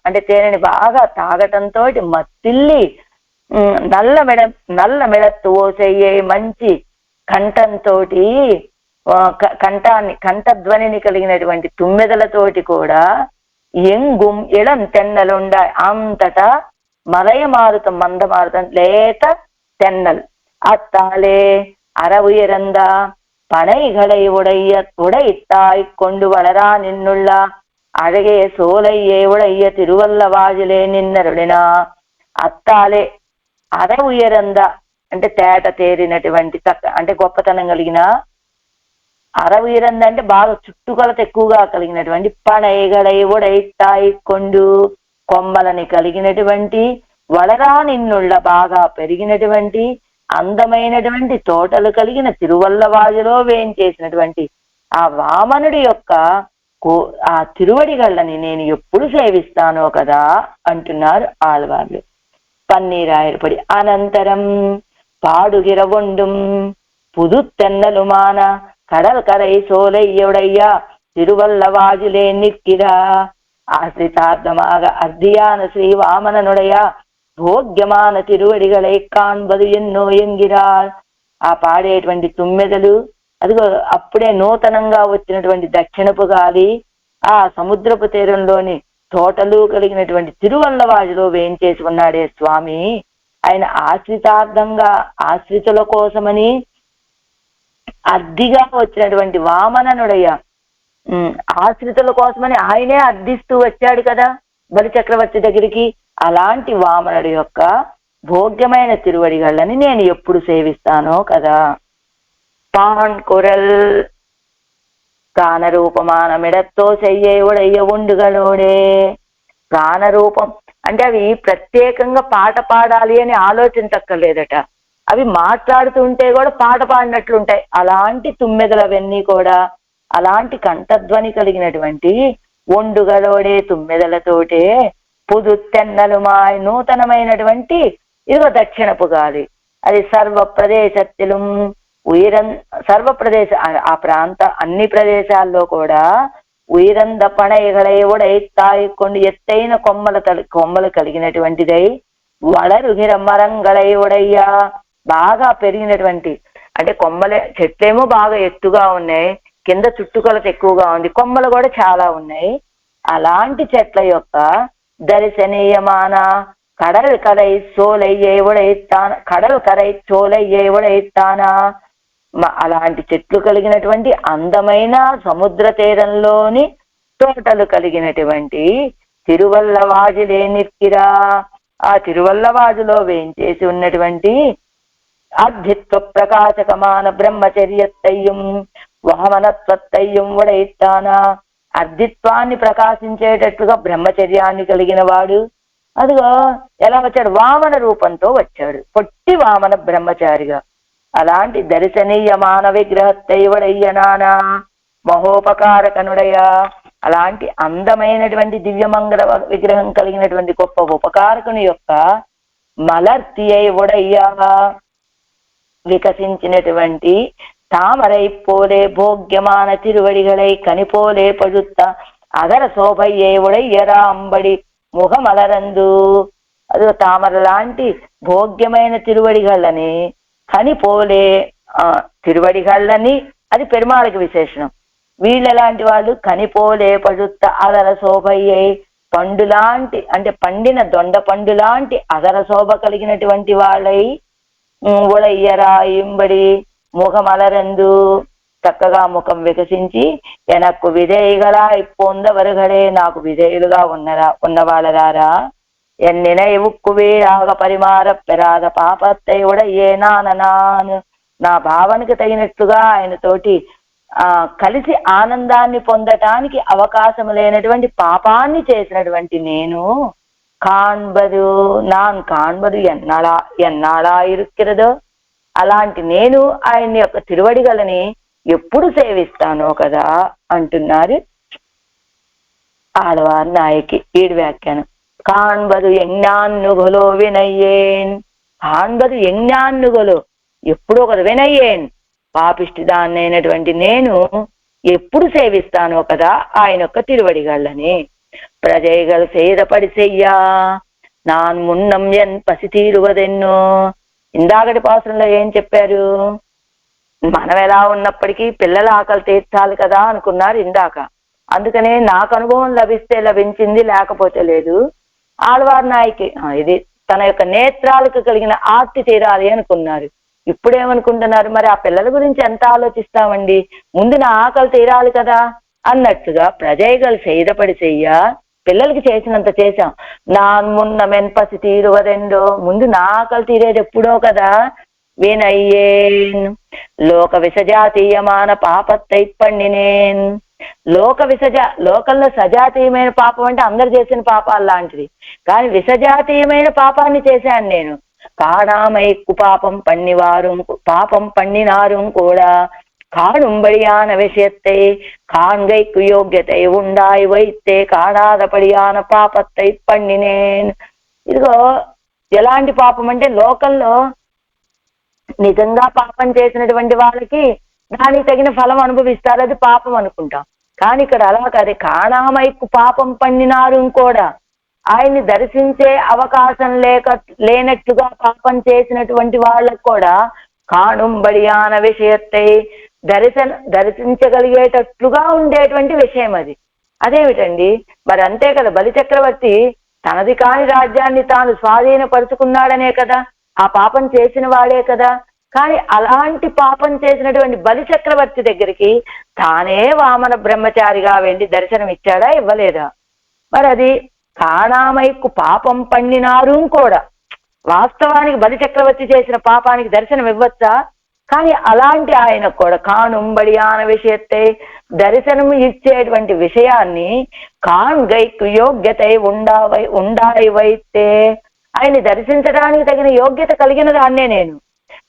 అంటే తేనెని బాగా తాగటంతో మత్తిల్లి నల్ల మెడత్తు ఓసయ్యే మంచి కంఠంతో కంఠధ్వనిని కలిగినటువంటి తుమ్మెదలతోటి కూడా ఎంగుం ఇళం తెన్నలుండాయ్. అంతటా మలయమారుతం మందమారుతం లేత తెన్నల్ అత్తాలే அறவுயர்ந்த பனைகளை உடைத்தாய் கொண்டு வளரா நின்னுள்ள அழகே சோலையே உடைய తిరువల్లవాజులే నిన్నరుడినా. అత్తాలే అరవుయరంద అంటే తేట తేరినటువంటి అంటే గొప్పతనం కలిగిన, అరవుయరంద అంటే బాగా చుట్టుకొలత ఎక్కువగా కలిగినటువంటి, పనైగడై ఉడైతాయి కొండు కొమ్మలని కలిగినటువంటి, వలరా నిన్నుళ్ళ బాగా పెరిగినటువంటి అందమైనటువంటి తోటలు కలిగిన తిరువల్లవాజులో వేయించేసినటువంటి ఆ వామనుడి యొక్క ఆ తిరువడిగళ్ళని నేను ఎప్పుడు సేవిస్తానో కదా అంటున్నారు ఆళ్వార్లు. పన్నీరాయర్పడి అనంతరం పాడుగిరవొండుం పుదు తెన్నలుమాన కడల్ కరై సోలయ్యుడయ్యా తిరువల్లవాజులే నిక్కిరా ఆశ్రితార్థమాగ అర్ధియాన శ్రీ వామననుడయా భోగ్యమాన తిరువడిగలై కాண்பது ఎన్నో ఎంగిరార్. ఆ పాడేటువంటి తుమ్మెదలు అదిగో అప్పుడే నూతనంగా వచ్చినటువంటి దక్షిణపు గాలి, ఆ సముద్రపు తీరంలోని తోటలు కలిగినటువంటి తిరువల్లవాజులో వేయించేసి ఉన్నాడే స్వామి. ఆయన ఆశ్రితుల కోసమని అర్ధిగా వచ్చినటువంటి వామననుడయ్య ఆశ్రితుల కోసమని ఆయనే అర్థిస్తూ వచ్చాడు కదా బలి చక్రవర్తి దగ్గరికి. అలాంటి వామనుడి యొక్క భోగ్యమైన తిరువడిగళ్ళని నేను ఎప్పుడు సేవిస్తానో కదా. పాన్ కురల్ గానరూపమాన మెడతో చెయ్యే ఉడయ్య ఉండుగలోడే. గానరూపం అంటే అవి ప్రత్యేకంగా పాట పాడాలి అని ఆలోచించక్కర్లేదట, అవి మాట్లాడుతుంటే కూడా పాట పాడినట్లుంటాయి. అలాంటి తుమ్మెదలవన్నీ కూడా అలాంటి కంఠధ్వని కలిగినటువంటి ఒండుగలోడే తుమ్మెదలతోటే పుదు తెన్నలుమాయ్ నూతనమైనటువంటి ఇదిగో దక్షిణపు గాలి. అది సర్వప్రదేశత్తిலும் సర్వప్రదేశ ఆ ప్రాంత అన్ని ప్రదేశాల్లో కూడా ఉయిరంద పణైగళై ఉడైతాయి కొండు ఎత్తైన కొమ్మలు కలిగినటువంటిదై వడరుగిర మరంగళై ఉడయ్యా బాగా పెరిగినటువంటి, అంటే చెట్లేమో బాగా ఎత్తుగా ఉన్నాయి, కింద చుట్టుకొలత ఎక్కువగా ఉంది, కొమ్మలు కూడా చాలా ఉన్నాయి. అలాంటి చెట్ల యొక్క దర్శనీయమాన కడల్ కరై సోలయ్యే ఉడైతాన, కడల్ కరై సోలయ్యే ఉడైతానా. అలాంటి చెట్లు కలిగినటువంటి అందమైన సముద్ర తీరంలోని తోటలు కలిగినటువంటి తిరువల్లవాజులే నిక్కిరా. ఆ తిరువల్లవాజులో వేయించేసి ఉన్నటువంటి అర్ధిత్వ ప్రకాశకమాన బ్రహ్మచర్యత్తయ్యం వామనత్వత్తయ్యం ఉడైతానా. అర్ధిత్వాన్ని ప్రకాశించేటట్టుగా బ్రహ్మచర్యాన్ని కలిగిన వాడు. అదిగో ఎలా వచ్చాడు, వామన రూపంతో వచ్చాడు, పొట్టి వామన బ్రహ్మచారిగా. అలాంటి దర్శనీయమాన విగ్రహత్తయ్యవడయ్యనానా మహోపకారకనుడయ్యా. అలాంటి అందమైనటువంటి దివ్యమంగళ విగ్రహం కలిగినటువంటి గొప్ప ఉపకారకుని యొక్క మలర్తి అయి ఉడయ్యా, వికసించినటువంటి தாமரை போலே போக்கியமான திருவடிகளை கனி போலே பழுத்த அதர శోభయ్యే ఉడయ్యరా అంబడి ముఖమలరందు. అది తామర లాంటి భోగ్యమైన తిరువడిగళ్ళని కని పోలే తిరువడిగళ్ళని, అది పెరుమాళకి విశేషణం. వీళ్ళలాంటి వాళ్ళు కనిపోలే పడుత్త అదర శోభయ్యే, పండు లాంటి అంటే పండిన దొండ పండు లాంటి అదర శోభ కలిగినటువంటి వాళ్ళై ఉడయ్యరా ఇంబడి ముఖమలరందు, చక్కగా ముఖం వికసించి ఎనక్కు విధేయుగలా పొందవరుగడే, నాకు విధేయులుగా ఉన్నవాళ్ళరారా. ఎన్నినై ఉక్కువీరాగ పరిమార పెరాద పాపత్తై ఉడయ్యే నాననాను. నా భావనకు తగినట్టుగా ఆయనతోటి కలిసి ఆనందాన్ని పొందటానికి అవకాశం లేనటువంటి పాపాన్ని చేసినటువంటి నేను కాన్బదు నాన్ కాన్బదు ఎన్నాళా ఇరుక్కిరదో, అలాంటి నేను ఆయన యొక్క తిరువడిగలని ఎప్పుడు సేవిస్తానో కదా అంటున్నారు ఆళ్వార్ నాయకి. ఈడు వ్యాఖ్యానం. కాన్బదు యజ్ఞాన్నుగలో వినయ్యేన్. కాన్బదు యజ్ఞాన్నుగలో, ఎప్పుడో కదా వినయ్యేన్, పాపిష్టిదాన్ని అయినటువంటి నేను ఎప్పుడు సేవిస్తానో కదా ఆయన యొక్క తిరువడిగళ్ళని. ప్రజైగలు సేదపడి చెయ్యా నాన్ మున్నం ఎన్ పసి తీరువదెన్నో. ఇందాకటి పాత్రలో ఏం చెప్పారు, మనం ఎలా ఉన్నప్పటికీ పిల్లల ఆకలి తీర్చాలి కదా అనుకున్నారు ఇందాక. అందుకనే నాకు అనుభవం లభిస్తే లభించింది, లేకపోతే లేదు. ఆళ్వార్ నాయకి ఇది తన యొక్క నేత్రాలకు కలిగిన ఆర్తి తీరాలి అనుకున్నారు. ఇప్పుడేమనుకుంటున్నారు, మరి ఆ పిల్లల గురించి ఎంత ఆలోచిస్తామండి, ముందు నా ఆకలి తీరాలి కదా అన్నట్టుగా ప్రజైగలు సేదపడి చెయ్యా, పిల్లలకి చేసినంత చేశాం. నా మున్న మెన్పసి తీరువదెండో, ముందు నా ఆకలి తీరేది ఎప్పుడో కదా. వినయ్యేన్ లోక విసజాతీయమాన పాపత్తై పండినేన్. లోకంలో సజాతీయమైన పాపం అంటే అందరు చేసిన పాపాలు లాంటిది, కానీ విసజాతీయమైన పాపాన్ని చేశాను నేను. కాణామైక్కు పాపం పన్నినారు కూడా காணும்படியான விஷயத்தை காண்கைக்கு யோக்கியத்தை உண்டாய் வைத்தே కాణాదపడియాన పాపత్తై పండినేన్. ఇదిగో ఎలాంటి పాపం అంటే లోకంలో నిజంగా పాపం చేసినటువంటి వాళ్ళకి దానికి తగిన ఫలం అనుభవిస్తారు, అది పాపం అనుకుంటాం. కానీ ఇక్కడ అలా కాదు, కాణామైక్కు పాపం పండినారు కూడా, ఆయన్ని దర్శించే అవకాశం లేనట్టుగా పాపం చేసినటువంటి వాళ్ళకు కూడా కాణుంబడియాన విషయత్తై దర్శించగలిగేటట్లుగా ఉండేటువంటి విషయం అది. అదేమిటండి, మరి అంతే కదా, బలిచక్రవర్తి తనది కాని రాజ్యాన్ని తాను స్వాధీనపరుచుకున్నాడనే కదా, ఆ పాపం చేసిన వాడే కదా. కానీ అలాంటి పాపం చేసినటువంటి బలిచక్రవర్తి దగ్గరికి తానే వామన బ్రహ్మచారిగా వెళ్ళి దర్శనం ఇచ్చాడా, ఇవ్వలేదా? మరి అది కాణామైక్కు పాపం పండినారు కూడా, వాస్తవానికి బలిచక్రవర్తి చేసిన పాపానికి దర్శనం ఇవ్వచ్చా? కానీ అలాంటి ఆయన కూడా కాణుంబడియాన విషయத்தை దర్శనం ఇచ్చేటువంటి విషయాన్ని కాణ్గైకు యోగ్యతై ఉండాయి వైతే, ఆయన్ని దర్శించడానికి తగిన యోగ్యత కలిగిన దాన్నే నేను.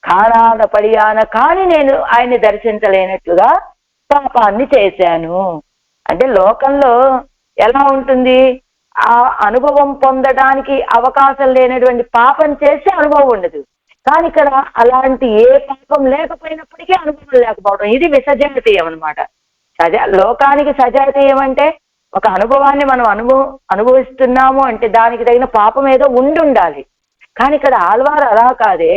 కాణాదపడియాన, కానీ నేను ఆయన్ని దర్శించలేనట్లుగా పాపాన్ని చేశాను. అంటే లోకంలో ఎలా ఉంటుంది, ఆ అనుభవం పొందడానికి అవకాశం లేనటువంటి పాపం చేస్తే అనుభవం ఉండదు. కానీ ఇక్కడ అలాంటి ఏ పాపం లేకపోయినప్పటికీ అనుభవం లేకపోవడం, ఇది విసజాతీయం అనమాట. లోకానికి సజాతీయం అంటే ఒక అనుభవాన్ని మనం అనుభవిస్తున్నాము అంటే దానికి తగిన పాపం ఏదో ఉండాలి. కానీ ఇక్కడ ఆళ్వారు అలా కాదే,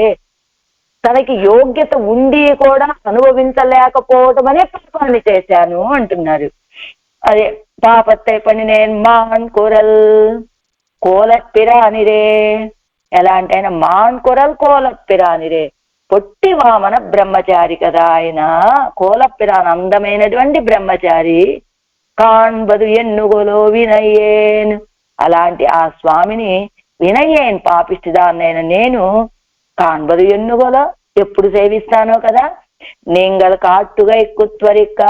తనకి యోగ్యత ఉండి కూడా అనుభవించలేకపోవటం అనే పాపాన్ని చేశాను అంటున్నారు. అదే పాపత్తై పని నేను మాన్ కురల్ కోలప్పిరానిరే. ఎలా అంటే ఆయన మాన్ కురల్ కోలప్పిరానిరే, పొట్టి వామన బ్రహ్మచారి కదా ఆయన. కోలప్పిరాన్ అందమైనటువంటి బ్రహ్మచారి. కాన్బదు ఎన్నుగోలో వినయ్యేన్, అలాంటి ఆ స్వామిని వినయ్యేన్ పాపిష్టిదాన్నైనా నేను కాన్బదు ఎన్నుగోలో ఎప్పుడు సేవిస్తానో కదా. நீங்கள் காட்டுகை குத்வரிக்க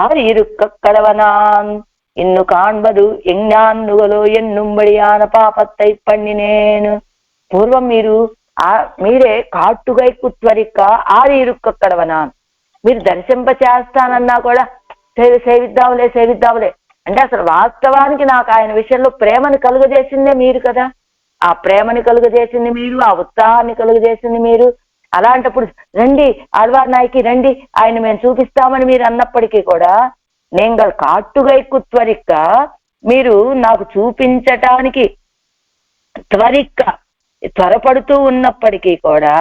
ஆர் இருக்க கடவனான் ఇన్ను కాన్బదు ఎంగాన్నుగలో ఎన్నుంబడియాన పాపత్తై పండినేను. పూర్వం మీరే కాట్టుగై కుత్వరిక్క ఆరు ఇరుక్క కడవనాన్, మీరు దర్శింప చేస్తానన్నా కూడా సేవిద్దాంలే అంటే అసలు వాస్తవానికి నాకు ఆయన విషయంలో ప్రేమను కలుగజేసిందే మీరు కదా. ఆ ప్రేమని కలుగజేసింది మీరు, ఆ ఉత్సాహాన్ని కలుగజేసింది మీరు. అలాంటప్పుడు రండి ఆళ్వార్ నాయకి రండి, ఆయన మేము చూపిస్తామని మీరు అన్నప్పటికీ కూడా నేను కాట్టుగై కుత్వరిక్క, మీరు నాకు చూపించటానికి త్వరపడుతూ ఉన్నప్పటికీ కూడా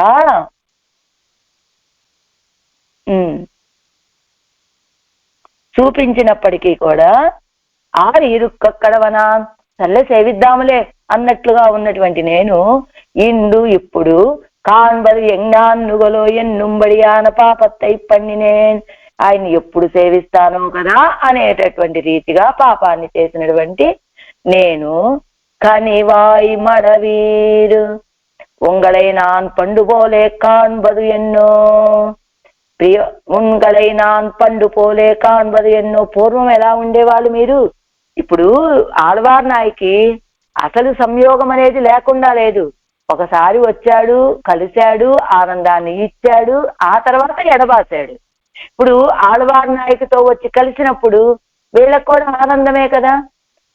చూపించినప్పటికీ కూడా ఆరు ఇరుక్కడవనా సర్లే సేవిద్దాములే అన్నట్లుగా ఉన్నటువంటి నేను ఇందు ఇప్పుడు కాన్బదు ఎంగాన్నుగలో ఎన్నుంబడియాన పాపత్తై పండినేన్, ఆయన ఎప్పుడు సేవిస్తానో కదా అనేటటువంటి రీతిగా పాపాన్ని చేసినటువంటి నేను కనివాయి మడవీరు ఉంగళై నాన్ పండు పోలే కాన్బదు ఎన్నో ప్రియ ఉంగళై నాన్ పండు పోలే కాన్బదు ఎన్నో. పూర్వం ఎలా ఉండేవాళ్ళు మీరు? ఇప్పుడు ఆళ్వార్ నాయకి అసలు సంయోగం అనేది లేకుండా లేదు. ఒకసారి వచ్చాడు, కలిశాడు, ఆనందాన్ని ఇచ్చాడు, ఆ తర్వాత ఎడబాసాడు. ఇప్పుడు ఆళ్వార్ నాయకుతో వచ్చి కలిసినప్పుడు వీళ్ళకు కూడా ఆనందమే కదా.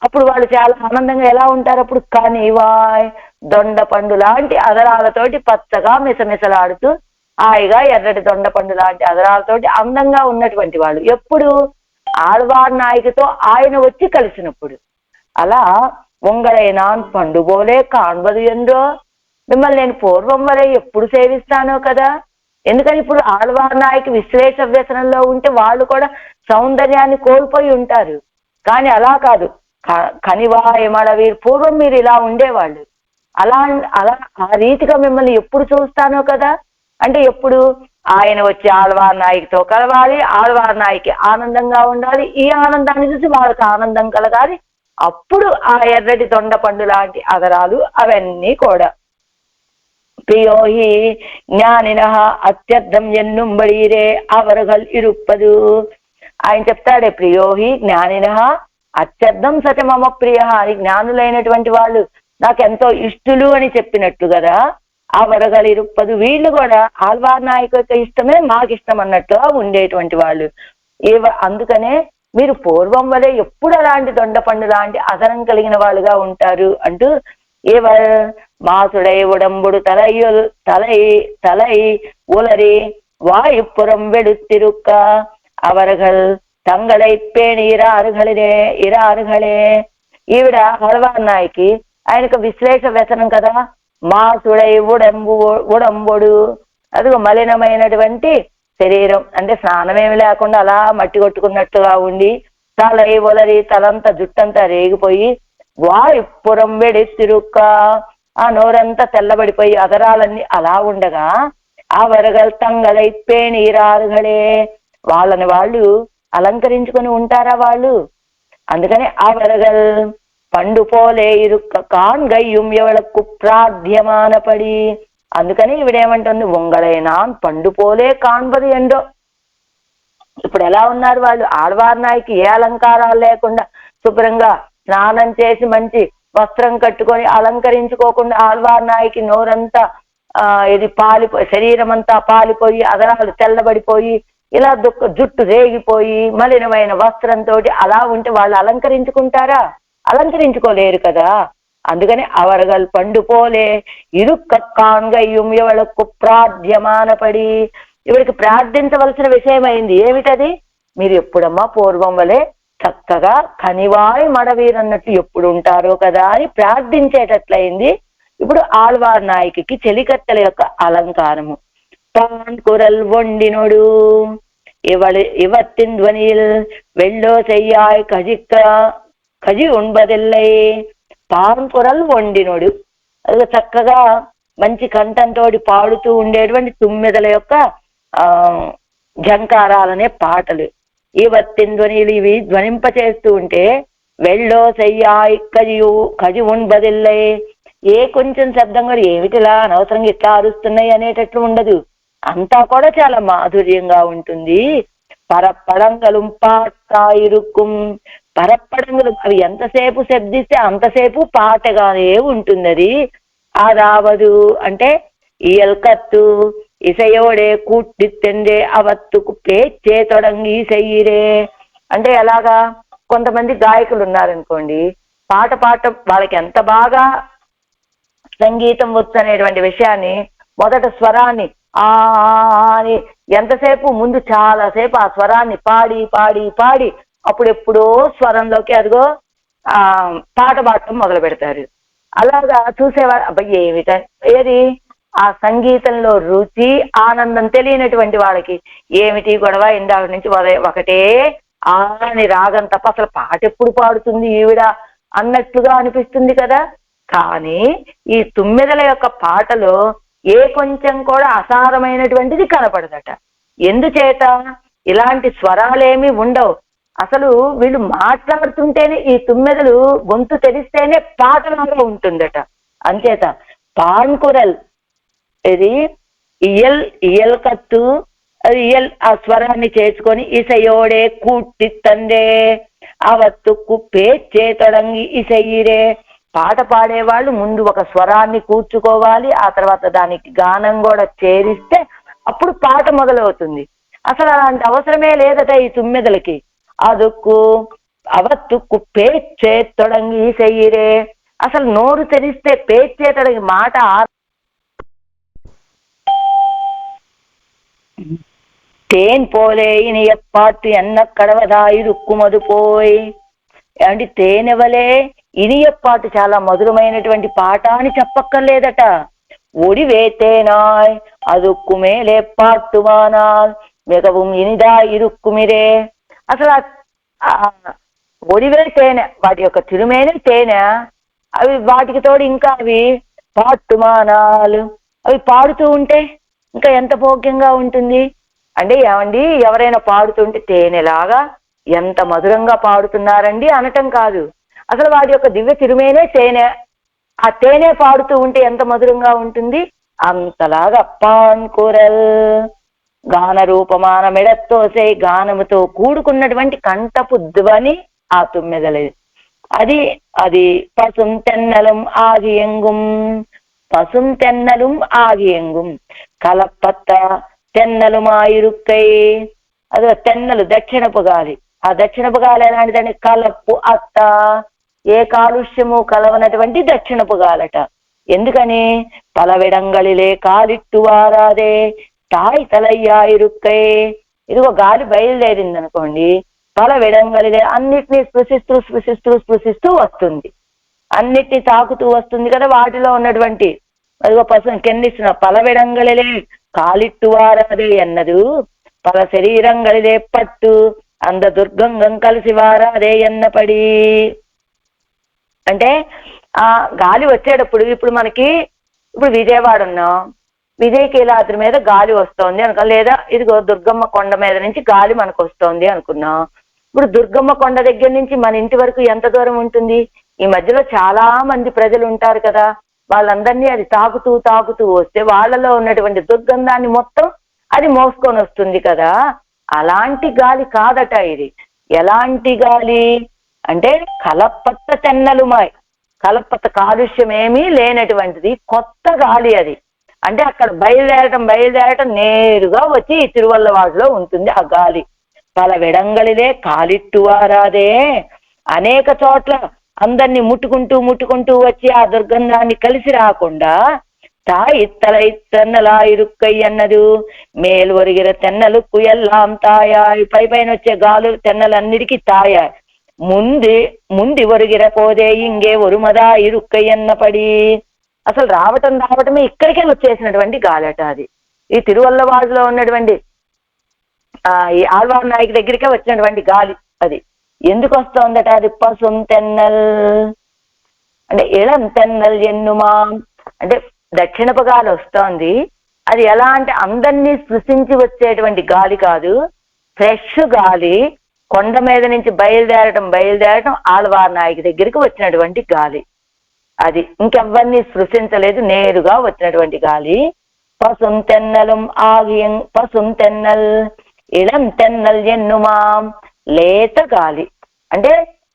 అప్పుడు వాళ్ళు చాలా ఆనందంగా ఎలా ఉంటారు? అప్పుడు కనివాయ్ దొండ పండు లాంటి అదరాలతోటి పచ్చగా మిసమిసలాడుతూ హాయిగా ఎర్రటి దొండ పండు లాంటి అదరాలతోటి అందంగా ఉన్నటువంటి వాళ్ళు ఎప్పుడు? ఆళ్వార్ నాయకుతో ఆయన వచ్చి కలిసినప్పుడు. అలా ఉంగళై నాన్ పండు పోలే కాన్బదు ఎందో, మిమ్మల్ని నేను పూర్వం వరే ఎప్పుడు సేవిస్తానో కదా. ఎందుకని ఇప్పుడు ఆళ్వార్ నాయకి విశ్లేష వ్యసనంలో ఉంటే వాళ్ళు కూడా సౌందర్యాన్ని కోల్పోయి ఉంటారు. కానీ అలా కాదు, కనివాయమడవి పూర్వం మీరు ఇలా ఉండేవాళ్ళు. అలా ఆ రీతిగా మిమ్మల్ని ఎప్పుడు చూస్తానో కదా అంటే ఎప్పుడు ఆయన వచ్చి ఆళ్వార్ నాయకితో కలవాలి, ఆళ్వార్ నాయకి ఆనందంగా ఉండాలి, ఈ ఆనందాన్ని చూసి వాళ్ళకి ఆనందం కలగాలి. అప్పుడు ఆ ఎర్రటి దొండ పండు లాంటి అదరాలు అవన్నీ కూడా. ప్రియోహి జ్ఞానిన అత్యర్థం ఎన్నుంబడిరే అవరుగల్ ఇరుప్పదు. ఆయన చెప్తాడే ప్రియోహి జ్ఞానిన అత్యర్థం సచ మమ ప్రియ అని. జ్ఞానులైనటువంటి వాళ్ళు నాకెంతో ఇష్టలు అని చెప్పినట్లు కదా. ఆ వరగలు ఇరుప్పదు, వీళ్ళు కూడా ఆళ్వార్ నాయకు యొక్క ఇష్టమే మాకు ఇష్టం అన్నట్టుగా ఉండేటువంటి వాళ్ళు. అందుకనే మీరు పూర్వం వలె ఎప్పుడు అలాంటి దొండపండు లాంటి అదనం కలిగిన వాళ్ళుగా ఉంటారు అంటూ మాసుడై ఉడంబుడు తలై ఉలరి వాయుపురం వెడుతిరుక్క అవరగల్ తంగళై పేణి ఇరారుగళే. ఈవిడ ఆళ్వార్ నాయకి ఆయనకు విశ్లేష వ్యసనం కదా. మాసుడై ఉడంబుడు, అదిగో మలినమైనటువంటి శరీరం అంటే స్నానమేమి లేకుండా అలా మట్టి కొట్టుకున్నట్టుగా ఉండి, తలై ఒలరి తలంతా జుట్టంతా రేగిపోయి, వాయుపురం వెడెత్తిరుక్క ఆ నోరంతా తెల్లబడిపోయి అదరాలన్నీ అలా ఉండగా, ఆ వరగల్ తంగళై పేణి ఇరారుగళే వాళ్ళని వాళ్ళు అలంకరించుకొని ఉంటారా వాళ్ళు? అందుకని ఆ వరగల్ పండు పోలే ఇరుక్క కాన్ గయ్యం ఎవలకు ప్రాధ్యమానపడి. అందుకని ఇవిడేమంటుంది? ఉంగళైనా పండు పోలే కాన్బది ఎండో. ఇప్పుడు ఎలా ఉన్నారు వాళ్ళు? ఆళ్వార్ నాయకి ఏ అలంకారాలు లేకుండా శుభ్రంగా స్నానం చేసి మంచి వస్త్రం కట్టుకొని అలంకరించుకోకుండా ఆళ్వార్ నాయకి నోరంతా ఇది శరీరం అంతా పాలిపోయి అదరాలు తెల్లబడిపోయి ఇలా జుట్టు రేగిపోయి మలినమైన వస్త్రంతో అలా ఉంటే వాళ్ళు అలంకరించుకుంటారా? అలంకరించుకోలేరు కదా. అందుకని అవరగల్ పండు పోలే ఇరుక్క కాన్గయ్యం ఎవలకు ప్రాధ్యమానపడి. ఇవిడికి ప్రార్థించవలసిన విషయమైంది ఏమిటది? మీరు ఎప్పుడమ్మా పూర్వం వలె చక్కగా కనివాయ్ మడవీరన్నట్టు ఎప్పుడు ఉంటారో కదా అని ప్రార్థించేటట్లయింది ఇప్పుడు ఆళ్వార్ నాయకి చెలికత్తెల యొక్క అలంకారము. பான்குரல் ஒண்டினொடு இவத்தின் துவனியில் வெள்ளோ செய்யாய் కజి ఉంబదిల్లై పాన్కురల్ వండినోడు. అది చక్కగా మంచి కంఠంతో పాడుతూ ఉండేటువంటి తుమ్మెదల యొక్క ఝంకారాలనే పాటలు. ఈ వత్తిన ధ్వనిలు ఇవి ధ్వనింపచేస్తూ ఉంటే వెళ్ళో సయ్యాయి కజి ఉంబదిల్లై, ఏ కొంచెం శబ్దం కూడా ఏమిటిలా అనవసరంగా ఇట్లా అరుస్తున్నాయి అనేటట్లు ఉండదు, అంతా కూడా చాలా మాధుర్యంగా ఉంటుంది. పరప్పడంగలు పాటాయిరుక్కుం, పరప్పడంగులు అవి ఎంతసేపు శబ్దిస్తే అంతసేపు పాటగానే ఉంటుంది. అది అదావదు అంటే ఇయల్కత్తు ఇసయోడే కూట్టిత్తండే అవత్తుకు పేచ్చే తొడంగి ఇసయ్యిరే అంటే ఎలాగా, కొంతమంది గాయకులు ఉన్నారనుకోండి, పాట వాళ్ళకి ఎంత బాగా సంగీతం వచ్చు అనేటువంటి విషయాన్ని మొదట స్వరాన్ని అని ఎంతసేపు ముందు చాలాసేపు ఆ స్వరాన్ని పాడి పాడి పాడి అప్పుడు ఎప్పుడో స్వరంలోకి అదిగో పాట పాడటం మొదలు పెడతారు. అలాగా చూసేవారు అబ్బాయి ఏమిట ఏది ఆ సంగీతంలో రుచి ఆనందం తెలియనటువంటి వాళ్ళకి ఏమిటి గొడవ, ఇందాక నుంచి ఒకటే అని రాగం తప్ప అసలు పాట ఎప్పుడు పాడుతుంది ఈవిడ అన్నట్లుగా అనిపిస్తుంది కదా. కానీ ఈ తుమ్మెదల యొక్క పాటలో ఏ కొంచెం కూడా అసారమైనటువంటిది కనపడదట. ఎందుచేత ఇలాంటి స్వరాలేమీ ఉండవు. అసలు వీళ్ళు మాట్లాడుతుంటేనే ఈ తుమ్మెదలు గొంతు తెరిస్తేనే పాటలాగా ఉంటుందట. అంచేత పాన్కురల్ ఇది ఇయల్ కత్తు, అది ఇయల్ ఆ స్వరాన్ని చేసుకొని ఇసయోడే కూట్టి తండే అవత్తుకు పేచ్చే తొడంగి ఇసయ్యిరే. పాట పాడేవాళ్ళు ముందు ఒక స్వరాన్ని కూర్చుకోవాలి, ఆ తర్వాత దానికి గానం కూడా చేరిస్తే అప్పుడు పాట మొదలవుతుంది. అసలు అలాంటి అవసరమే లేదట ఈ తుమ్మెదలకి. అదుక్కు అవత్తుకు పేచ్చే తొడంగి ఇసయ్యిరే, అసలు నోరు తెరిస్తే పేచ్చే తొడంగి మాట తేన్ పోలే ఇనియ పాటు ఎన్న కడవదాయి రుక్కుమదు పోయి అంటే తేనెవలే ఇనియపాటు చాలా మధురమైనటువంటి పాట అని చెప్పక్కర్లేదట. ఒడివేతేనాయ్ అదుక్కు మేలే పాట్టువానాల్ మిగவும் ఇనిదా ఇరుక్కుమిరే. అసలు ఒడివే తేనె, వాటి యొక్క తిరుమేనే తేనె, అవి వాటికి తోడు ఇంకా అవి పాట్టుమానాలు అవి పాడుతూ ఉంటే ఇంకా ఎంత భోగ్యంగా ఉంటుంది. అంటే ఏమండి ఎవరైనా పాడుతుంటే తేనెలాగా ఎంత మధురంగా పాడుతున్నారండి అనటం కాదు, అసలు వాటి యొక్క దివ్య తిరుమేనే తేనె. ఆ తేనె పాడుతూ ఉంటే ఎంత మధురంగా ఉంటుంది. అంతలాగా పాన్కురల్ గాన రూపమాన మెడత్తోసే గానముతో కూడుకున్నటువంటి కంఠపు ధ్వని ఆ తుమ్మెదలది. అది పసుం తెన్నలం ఆగియంగుం, పసుం తెన్నలం ఆగియంగుం కలపత్త తెన్నలుమాయిరుక్కై. అదో తెన్నలు దక్షిణపు గాలి, ఆ దక్షిణపు గాలి ఎలాంటిదని కలప్పు అత్త, ఏ కాలుష్యము కలవనటువంటి దక్షిణపు గాలట. ఎందుకని పలవిడంగళిలే కాలిట్టు వారాదే తాయి తలయ్యాయిరుక్కై. ఇదిగో గాలి బయలుదేరింది అనుకోండి, పలవిడంగళిలే అన్నిటినీ స్పృశిస్తూ స్పృశిస్తూ స్పృశిస్తూ వస్తుంది, అన్నిటినీ తాకుతూ వస్తుంది కదా. వాటిలో ఉన్నటువంటి అదిగో కిందిస్తున్న పలవిడంగళిలే కాలిట్టు వారాదే అన్నదు, పల శరీరంగళిలే పట్టు అంద దుర్గంగం కలిసి వారాదే ఎన్నపడి. అంటే ఆ గాలి వచ్చేటప్పుడు ఇప్పుడు మనకి ఇప్పుడు విజయవాడ ఉన్నాం, విజయకీలాద్రి మీద గాలి వస్తోంది అనుకో, లేదా ఇదిగో దుర్గమ్మ కొండ మీద నుంచి గాలి మనకు వస్తోంది అనుకున్నాం. ఇప్పుడు దుర్గమ్మ కొండ దగ్గర నుంచి మన ఇంటి వరకు ఎంత దూరం ఉంటుంది? ఈ మధ్యలో చాలా మంది ప్రజలు ఉంటారు కదా, వాళ్ళందరినీ అది తాకుతూ తాకుతూ వస్తే వాళ్ళలో ఉన్నటువంటి దుర్గంధాన్ని మొత్తం అది మోసుకొని వస్తుంది కదా. అలాంటి గాలి కాదట ఇది. ఎలాంటి గాలి అంటే కలపత్త తెన్నలుమాయ్, కలపత్త కాలుష్యం ఏమీ లేనటువంటిది కొత్త గాలి అది. అంటే అక్కడ బయలుదేరటం నేరుగా వచ్చి తిరువల్లవాడలో ఉంటుంది ఆ గాలి. పల వెడంగళిలే కాలిట్టు వారాదే, అనేక చోట్ల అందరినీ ముట్టుకుంటూ వచ్చి ఆ దుర్గంధాన్ని కలిసి రాకుండా తాయి తల తెన్నలా ఇరుక్కై అన్నదు. మేలు ఒరిగిన తెన్నలుక్కు ఎల్లాం తాయాయి, పైన వచ్చే గాలు తెన్నలన్నిటికీ తాయాయి. ముందు ఒరిగిర పోదే ఇంగే ఒరుమదా ఇరుక్కై అన్నపడి. అసలు రావటమే ఇక్కడికే వచ్చేసినటువంటి గాలట అది. ఈ తిరువల్లవాడులో ఉన్నటువంటి ఈ ఆళ్వార్ నాయకి దగ్గరికే వచ్చినటువంటి గాలి. అది ఎందుకు వస్తోందట? అది పసుం తెన్నల్ అంటే ఇళం తెన్నల్ ఎన్నుమా అంటే దక్షిణపు గాలి వస్తోంది. అది ఎలా అంటే అందరినీ స్పృశించి వచ్చేటువంటి గాలి కాదు, ఫ్రెష్ గాలి, కొండ మీద నుంచి బయలుదేరటం ఆళ్వార్ నాయకి దగ్గరికి వచ్చినటువంటి గాలి. అది ఇంకెవ్వరిని స్పృశించలేదు, నేరుగా వచ్చినటువంటి గాలి. పసుం తెన్నలం ఆగియం పసుం తెన్నల్ ఇళం తెన్నల్ ఎన్నుమాం లేత గాలి అంటే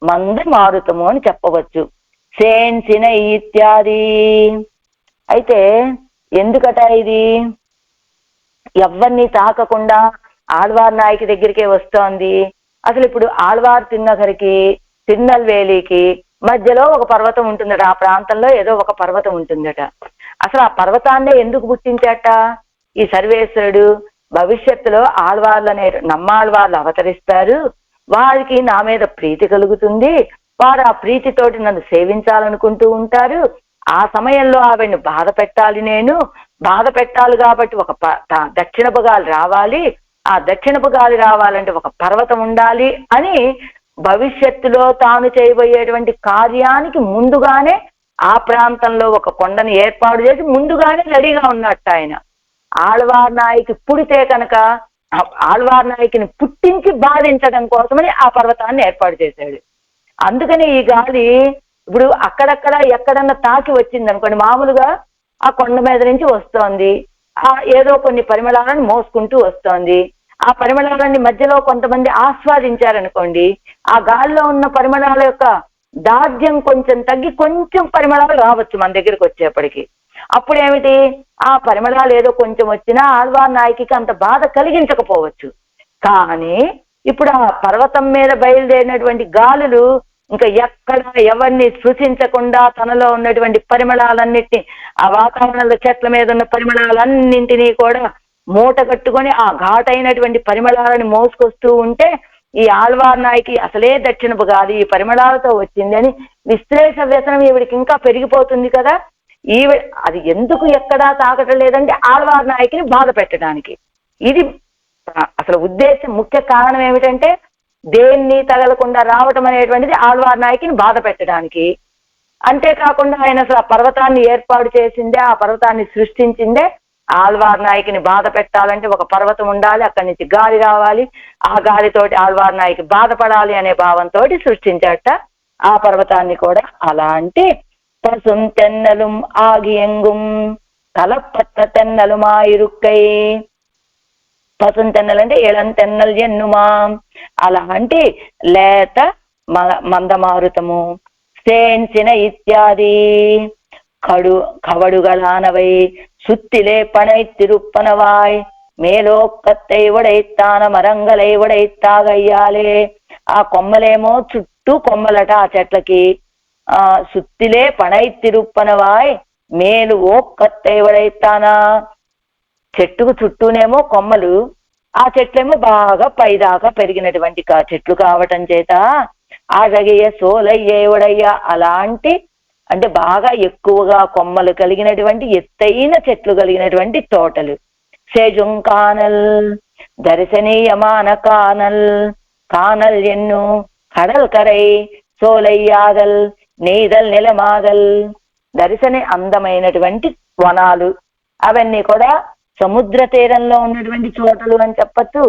మంద మారుతము అని చెప్పవచ్చు. సేన్సిన ఇత్యాది. అయితే ఎందుకట ఇది ఎవరిని తాకకుండా ఆళ్వార్ నాయకి దగ్గరికే వస్తోంది? అసలు ఇప్పుడు ఆళ్వార్ తిన్నగరికి తిరునల్వేలికి మధ్యలో ఒక పర్వతం ఉంటుందట. ఆ ప్రాంతంలో ఏదో ఒక పర్వతం ఉంటుందట. అసలు ఆ పర్వతాన్నే ఎందుకు పుట్టించాట ఈ సర్వేశ్వరుడు? భవిష్యత్తులో ఆళ్వార్లనే నమ్మాళ్వార్లు అవతరిస్తారు, వారికి నా మీద ప్రీతి కలుగుతుంది, వారు ఆ ప్రీతితోటి నన్ను సేవించాలనుకుంటూ ఉంటారు. ఆ సమయంలో ఆవిడ్ని బాధ పెట్టాలి, నేను బాధ పెట్టాలి కాబట్టి ఒక దక్షిణపు గాలి రావాలి, ఆ దక్షిణపు గాలి రావాలంటే ఒక పర్వతం ఉండాలి అని భవిష్యత్తులో తాను చేయబోయేటువంటి కార్యానికి ముందుగానే ఆ ప్రాంతంలో ఒక కొండను ఏర్పాటు చేసి ముందుగానే రెడీగా ఉన్నట్టు ఆయన. ఆళ్వార్ నాయకి పుడితే కనుక ఆళ్వార్ నాయకిని పుట్టించి బాధించడం కోసమని ఆ పర్వతాన్ని ఏర్పాటు చేశాడు. అందుకని ఈ గాలి ఇప్పుడు అక్కడక్కడ ఎక్కడన్నా తాకి వచ్చింది అనుకోండి, మామూలుగా ఆ కొండ మీద నుంచి వస్తోంది, ఏదో కొన్ని పరిమళాలను మోసుకుంటూ వస్తోంది. ఆ పరిమళాలన్నీ మధ్యలో కొంతమంది ఆస్వాదించారనుకోండి, ఆ గాలిలో ఉన్న పరిమళాల యొక్క దాఢ్యం కొంచెం తగ్గి కొంచెం పరిమళాలు రావచ్చు మన దగ్గరికి వచ్చేప్పటికి. అప్పుడేమిటి, ఆ పరిమళాలు ఏదో కొంచెం వచ్చినా ఆళ్వార్ నాయకికి అంత బాధ కలిగించకపోవచ్చు. కానీ ఇప్పుడు ఆ పర్వతం మీద బయలుదేరినటువంటి గాలులు ఇంకా ఎక్కడ ఎవరిని స్పృశించకుండా తనలో ఉన్నటువంటి పరిమళాలన్నిటినీ, ఆ వాతావరణంలో చెట్ల మీద ఉన్న పరిమళాలన్నింటినీ కూడా మూట కట్టుకొని ఆ ఘాటైనటువంటి పరిమళాలను మోసుకొస్తూ ఉంటే ఈ ఆళ్వార్ నాయకి అసలే దక్షిణపు గాలి ఈ పరిమళాలతో వచ్చింది అని విశ్లేష వ్యసనం ఈవిడికి ఇంకా పెరిగిపోతుంది కదా. అది ఎందుకు ఎక్కడా తాకటం లేదంటే ఆళ్వార్ నాయకిని బాధ పెట్టడానికి. ఇది అసలు ఉద్దేశం, ముఖ్య కారణం ఏమిటంటే దేన్ని తగలకుండా రావటం అనేటువంటిది ఆళ్వార్ నాయకిని బాధ పెట్టడానికి. అంతేకాకుండా ఆయన అసలు ఆ పర్వతాన్ని ఏర్పాటు చేసిందే, ఆ పర్వతాన్ని సృష్టించిందే ఆళ్వార్ నాయకిని బాధ పెట్టాలంటే ఒక పర్వతం ఉండాలి, అక్కడి నుంచి గాలి రావాలి, ఆ గాలితోటి ఆళ్వార్ నాయకి బాధపడాలి అనే భావంతో సృష్టించాట ఆ పర్వతాన్ని కూడా. అలాంటి పసుం తెన్నలుం ఆగియంగుం కలపట్ట తెన్నలుమాయిరుక్కై. పసుం తెన్నలంటే ఇళం తెన్నల్ ఎన్నుమా అలాంటి లేత మందమారుతము. సేన్సిన ఇత్యాది కవడుగలానవై சுத்திலே பனை திருப்பனவாய் మేలోకత్తై వడైతాన మరంగలై వడైతాగయ్యాలే. ఆ కొమ్మలేమో చుట్టూ కొమ్మలట ఆ చెట్లకి. సుత్తిలే పనై తిరుప్పనవాయ్ మేలు ఓక్కత్తై వడైతానా. చెట్టుకు చుట్టూనేమో కొమ్మలు, ఆ చెట్లేమో బాగా పైదాకా పెరిగినటువంటి చెట్లు కావటం చేత ఆగయ్య సోలయ్యేవడయ్యా అలాంటి అంటే బాగా ఎక్కువగా కొమ్మలు కలిగినటువంటి ఎత్తైన చెట్లు కలిగినటువంటి తోటలు. సేజుం కానల్ దర్శనీయమాన కానల్ కానల్ ఎన్ను కడల్ కరై సోలయ్యాదల్ నీదల్ నిలమాదల్. దర్శని అందమైనటువంటి వనాలు, అవన్నీ కూడా సముద్ర తీరంలో ఉన్నటువంటి తోటలు అని చెప్పచ్చు.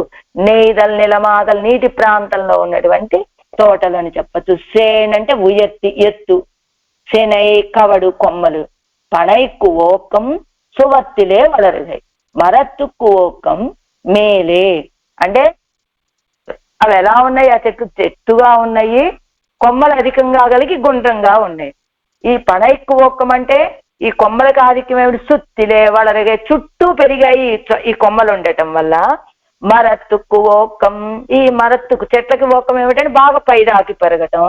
నీదల్ నిలమాదల్ నీటి ప్రాంతంలో ఉన్నటువంటి తోటలు అని చెప్పచ్చు. సేన్ అంటే ఉయర్తి ఎత్తు, செனை கவடு கொம்மலு, பனைக்கு ஓக்கம் சுவத்திலே வளருகை, మరత్తుకు ఓకం మేలే. అంటే అవి ఎలా ఉన్నాయి, ఆ చెట్లు చెట్టుగా ఉన్నాయి, కొమ్మలు అధికంగా కలిగి గుండ్రంగా ఉన్నాయి. ఈ పనైక్కు ఓకం అంటే ఈ కొమ్మలకు ఆధిక్యం ఏమిటి, సుత్తిలే వలరగే చుట్టూ పెరిగాయి ఈ కొమ్మలు ఉండటం వల్ల. మరత్తుకు ఓకం, ఈ మరత్తుకు చెట్లకి ఓకం ఏమిటంటే బాగా పైదాకి పెరగటం.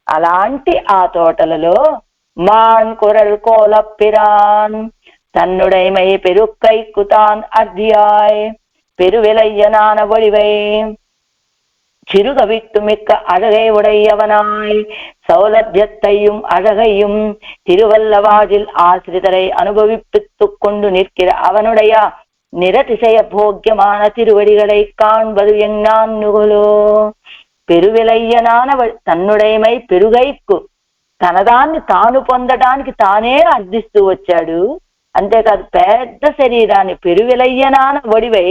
అలాంటి ఆ తోటలలో మాన్ కురల్ కోలప్పిరాన్ தன்னுடைமை பெருக்கைக்குத்தான் அர்த்தியாய் பெருவிலையனான ஒளிவை சிறுக விட்டு மிக்க அழகை உடையவனாய் சௌலபியத்தையும் அழகையும் திருவல்லவாதில் ஆசிரிதரை அனுபவிப்பித்துக் கொண்டு நிற்கிற அவனுடைய நிரதிசய போக்கியமான திருவடிகளை காண்பது எஞ்ஞான்னுகொலோ. పెరువెలయ్యనాన తన్నుడైమై పెరుగైక్కు తనదాన్ని తాను పొందడానికి తానే అర్థిస్తూ వచ్చాడు. అంతేకాదు పెద్ద శరీరాన్ని పెరువెలయ్యనాన ఒడివై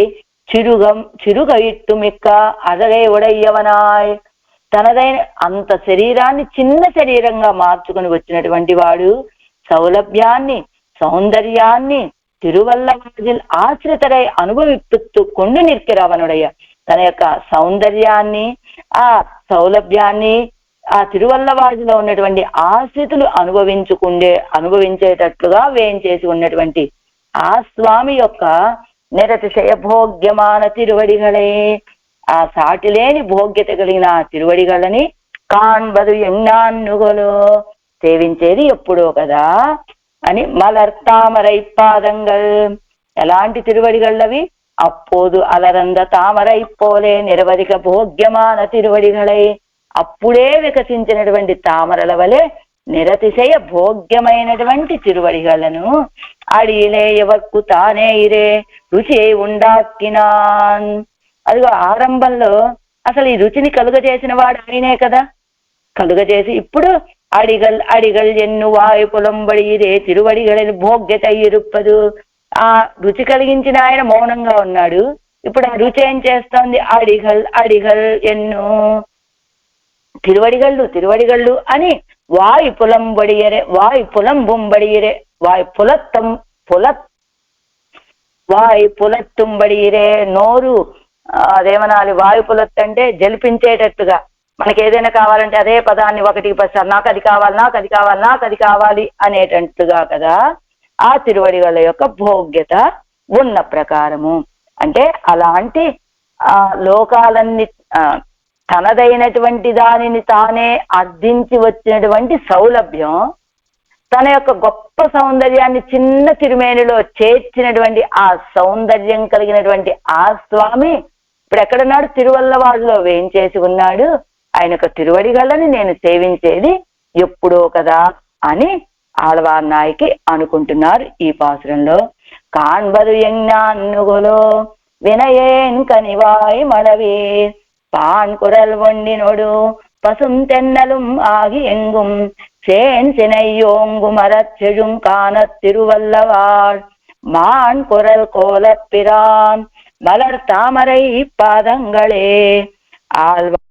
చిరుగయిట్టు మిక్క అదగై ఒడయ్యవనాయ్. తనదైన అంత శరీరాన్ని చిన్న శరీరంగా మార్చుకుని వచ్చినటువంటి వాడు సౌలభ్యాన్ని సౌందర్యాన్ని తిరువల్లవాజిల్ ఆశ్రితరై అనుభవిస్తూ కొండు నిర్కిరవనుడయ్య. తన యొక్క సౌందర్యాన్ని ఆ సౌలభ్యాన్ని ఆ తిరువల్లవాజిలో ఉన్నటువంటి ఆశ్రితులు అనుభవించేటట్లుగా వేయించేసి ఉన్నటువంటి ఆ స్వామి యొక్క నిరతిశయ భోగ్యమాన తిరువడిగలే, ఆ సాటి లేని భోగ్యత కలిగిన ఆ తిరువడిగలని కాన్బదు ఎన్నాన్నుగలో సేవించేది ఎప్పుడో కదా అని. మలర్తామరై పాదంగల్, ఎలాంటి తిరువడిగళ్ళవి? అప్పోదు అలరంద తామరై పోలే నిరవధిక భోగ్యమాన తిరువడిగలై, అప్పుడే వికసించినటువంటి తామరల వలె నిరతిశయ భోగ్యమైనటువంటి తిరువడిగలను అడిలే ఎవక్కు తానే ఇరే రుచి ఉండాక్కినాన్. అదిగో ఆరంభంలో అసలు ఈ రుచిని కలుగజేసిన వాడు ఆయనే కదా. కలుగజేసి ఇప్పుడు అడిగల్ ఎన్ను వాయు పులంబడి ఇరే తిరువడిగలని భోగ్యత ఇరుప్పదు. ఆ రుచి కలిగించిన ఆయన మౌనంగా ఉన్నాడు. ఇప్పుడు ఆ రుచి ఏం చేస్తోంది? అడిగల్ ఎన్ను తిరువడిగళ్ళు అని వాయు పులంబడియరే వాయు పులంబుంబడియరే వాయు పులత్తుంబడియరే. నోరు అదేమనాలి, వాయు పులత్ అంటే జలిపించేటట్టుగా. మనకి ఏదైనా కావాలంటే అదే పదాన్ని ఒకటికి పదిసార్లు నాకు అది కావాలి, నాకు అది కావాలి, నాకు అది కావాలి అనేటట్టుగా కదా ఆ తిరువడిగల యొక్క భోగ్యత ఉన్న ప్రకారము. అంటే అలాంటి లోకాలన్నీ తనదైనటువంటి దానిని తానే అర్థించి వచ్చినటువంటి సౌలభ్యం, తన యొక్క గొప్ప సౌందర్యాన్ని చిన్న తిరుమేనిలో చేర్చినటువంటి ఆ సౌందర్యం కలిగినటువంటి ఆ స్వామి ఇప్పుడు ఎక్కడున్నాడు? తిరువల్లవాడులో వేయించేసి ఉన్నాడు. ఆయన యొక్క తిరువడిగళ్ళని నేను సేవించేది ఎప్పుడో కదా అని ఆళ్వార్ నాయకి అనుకుంటున్నారు ఈ పాసురంలో. కాన్బదు ఎஞ்ஞான்னுகொலோ వినయేన్ కనివాయ్ మడవే பான் குரல் ஒண்டினொடு பசும் தென்னலும் ஆகி எங்கும் சேன் சினையோங்கு மரச்செழும் காணத் திருவல்லவாள் மான் குரல் கோலப்பிரான் மலர் தாமரை பாதங்களே. ஆழ்வார்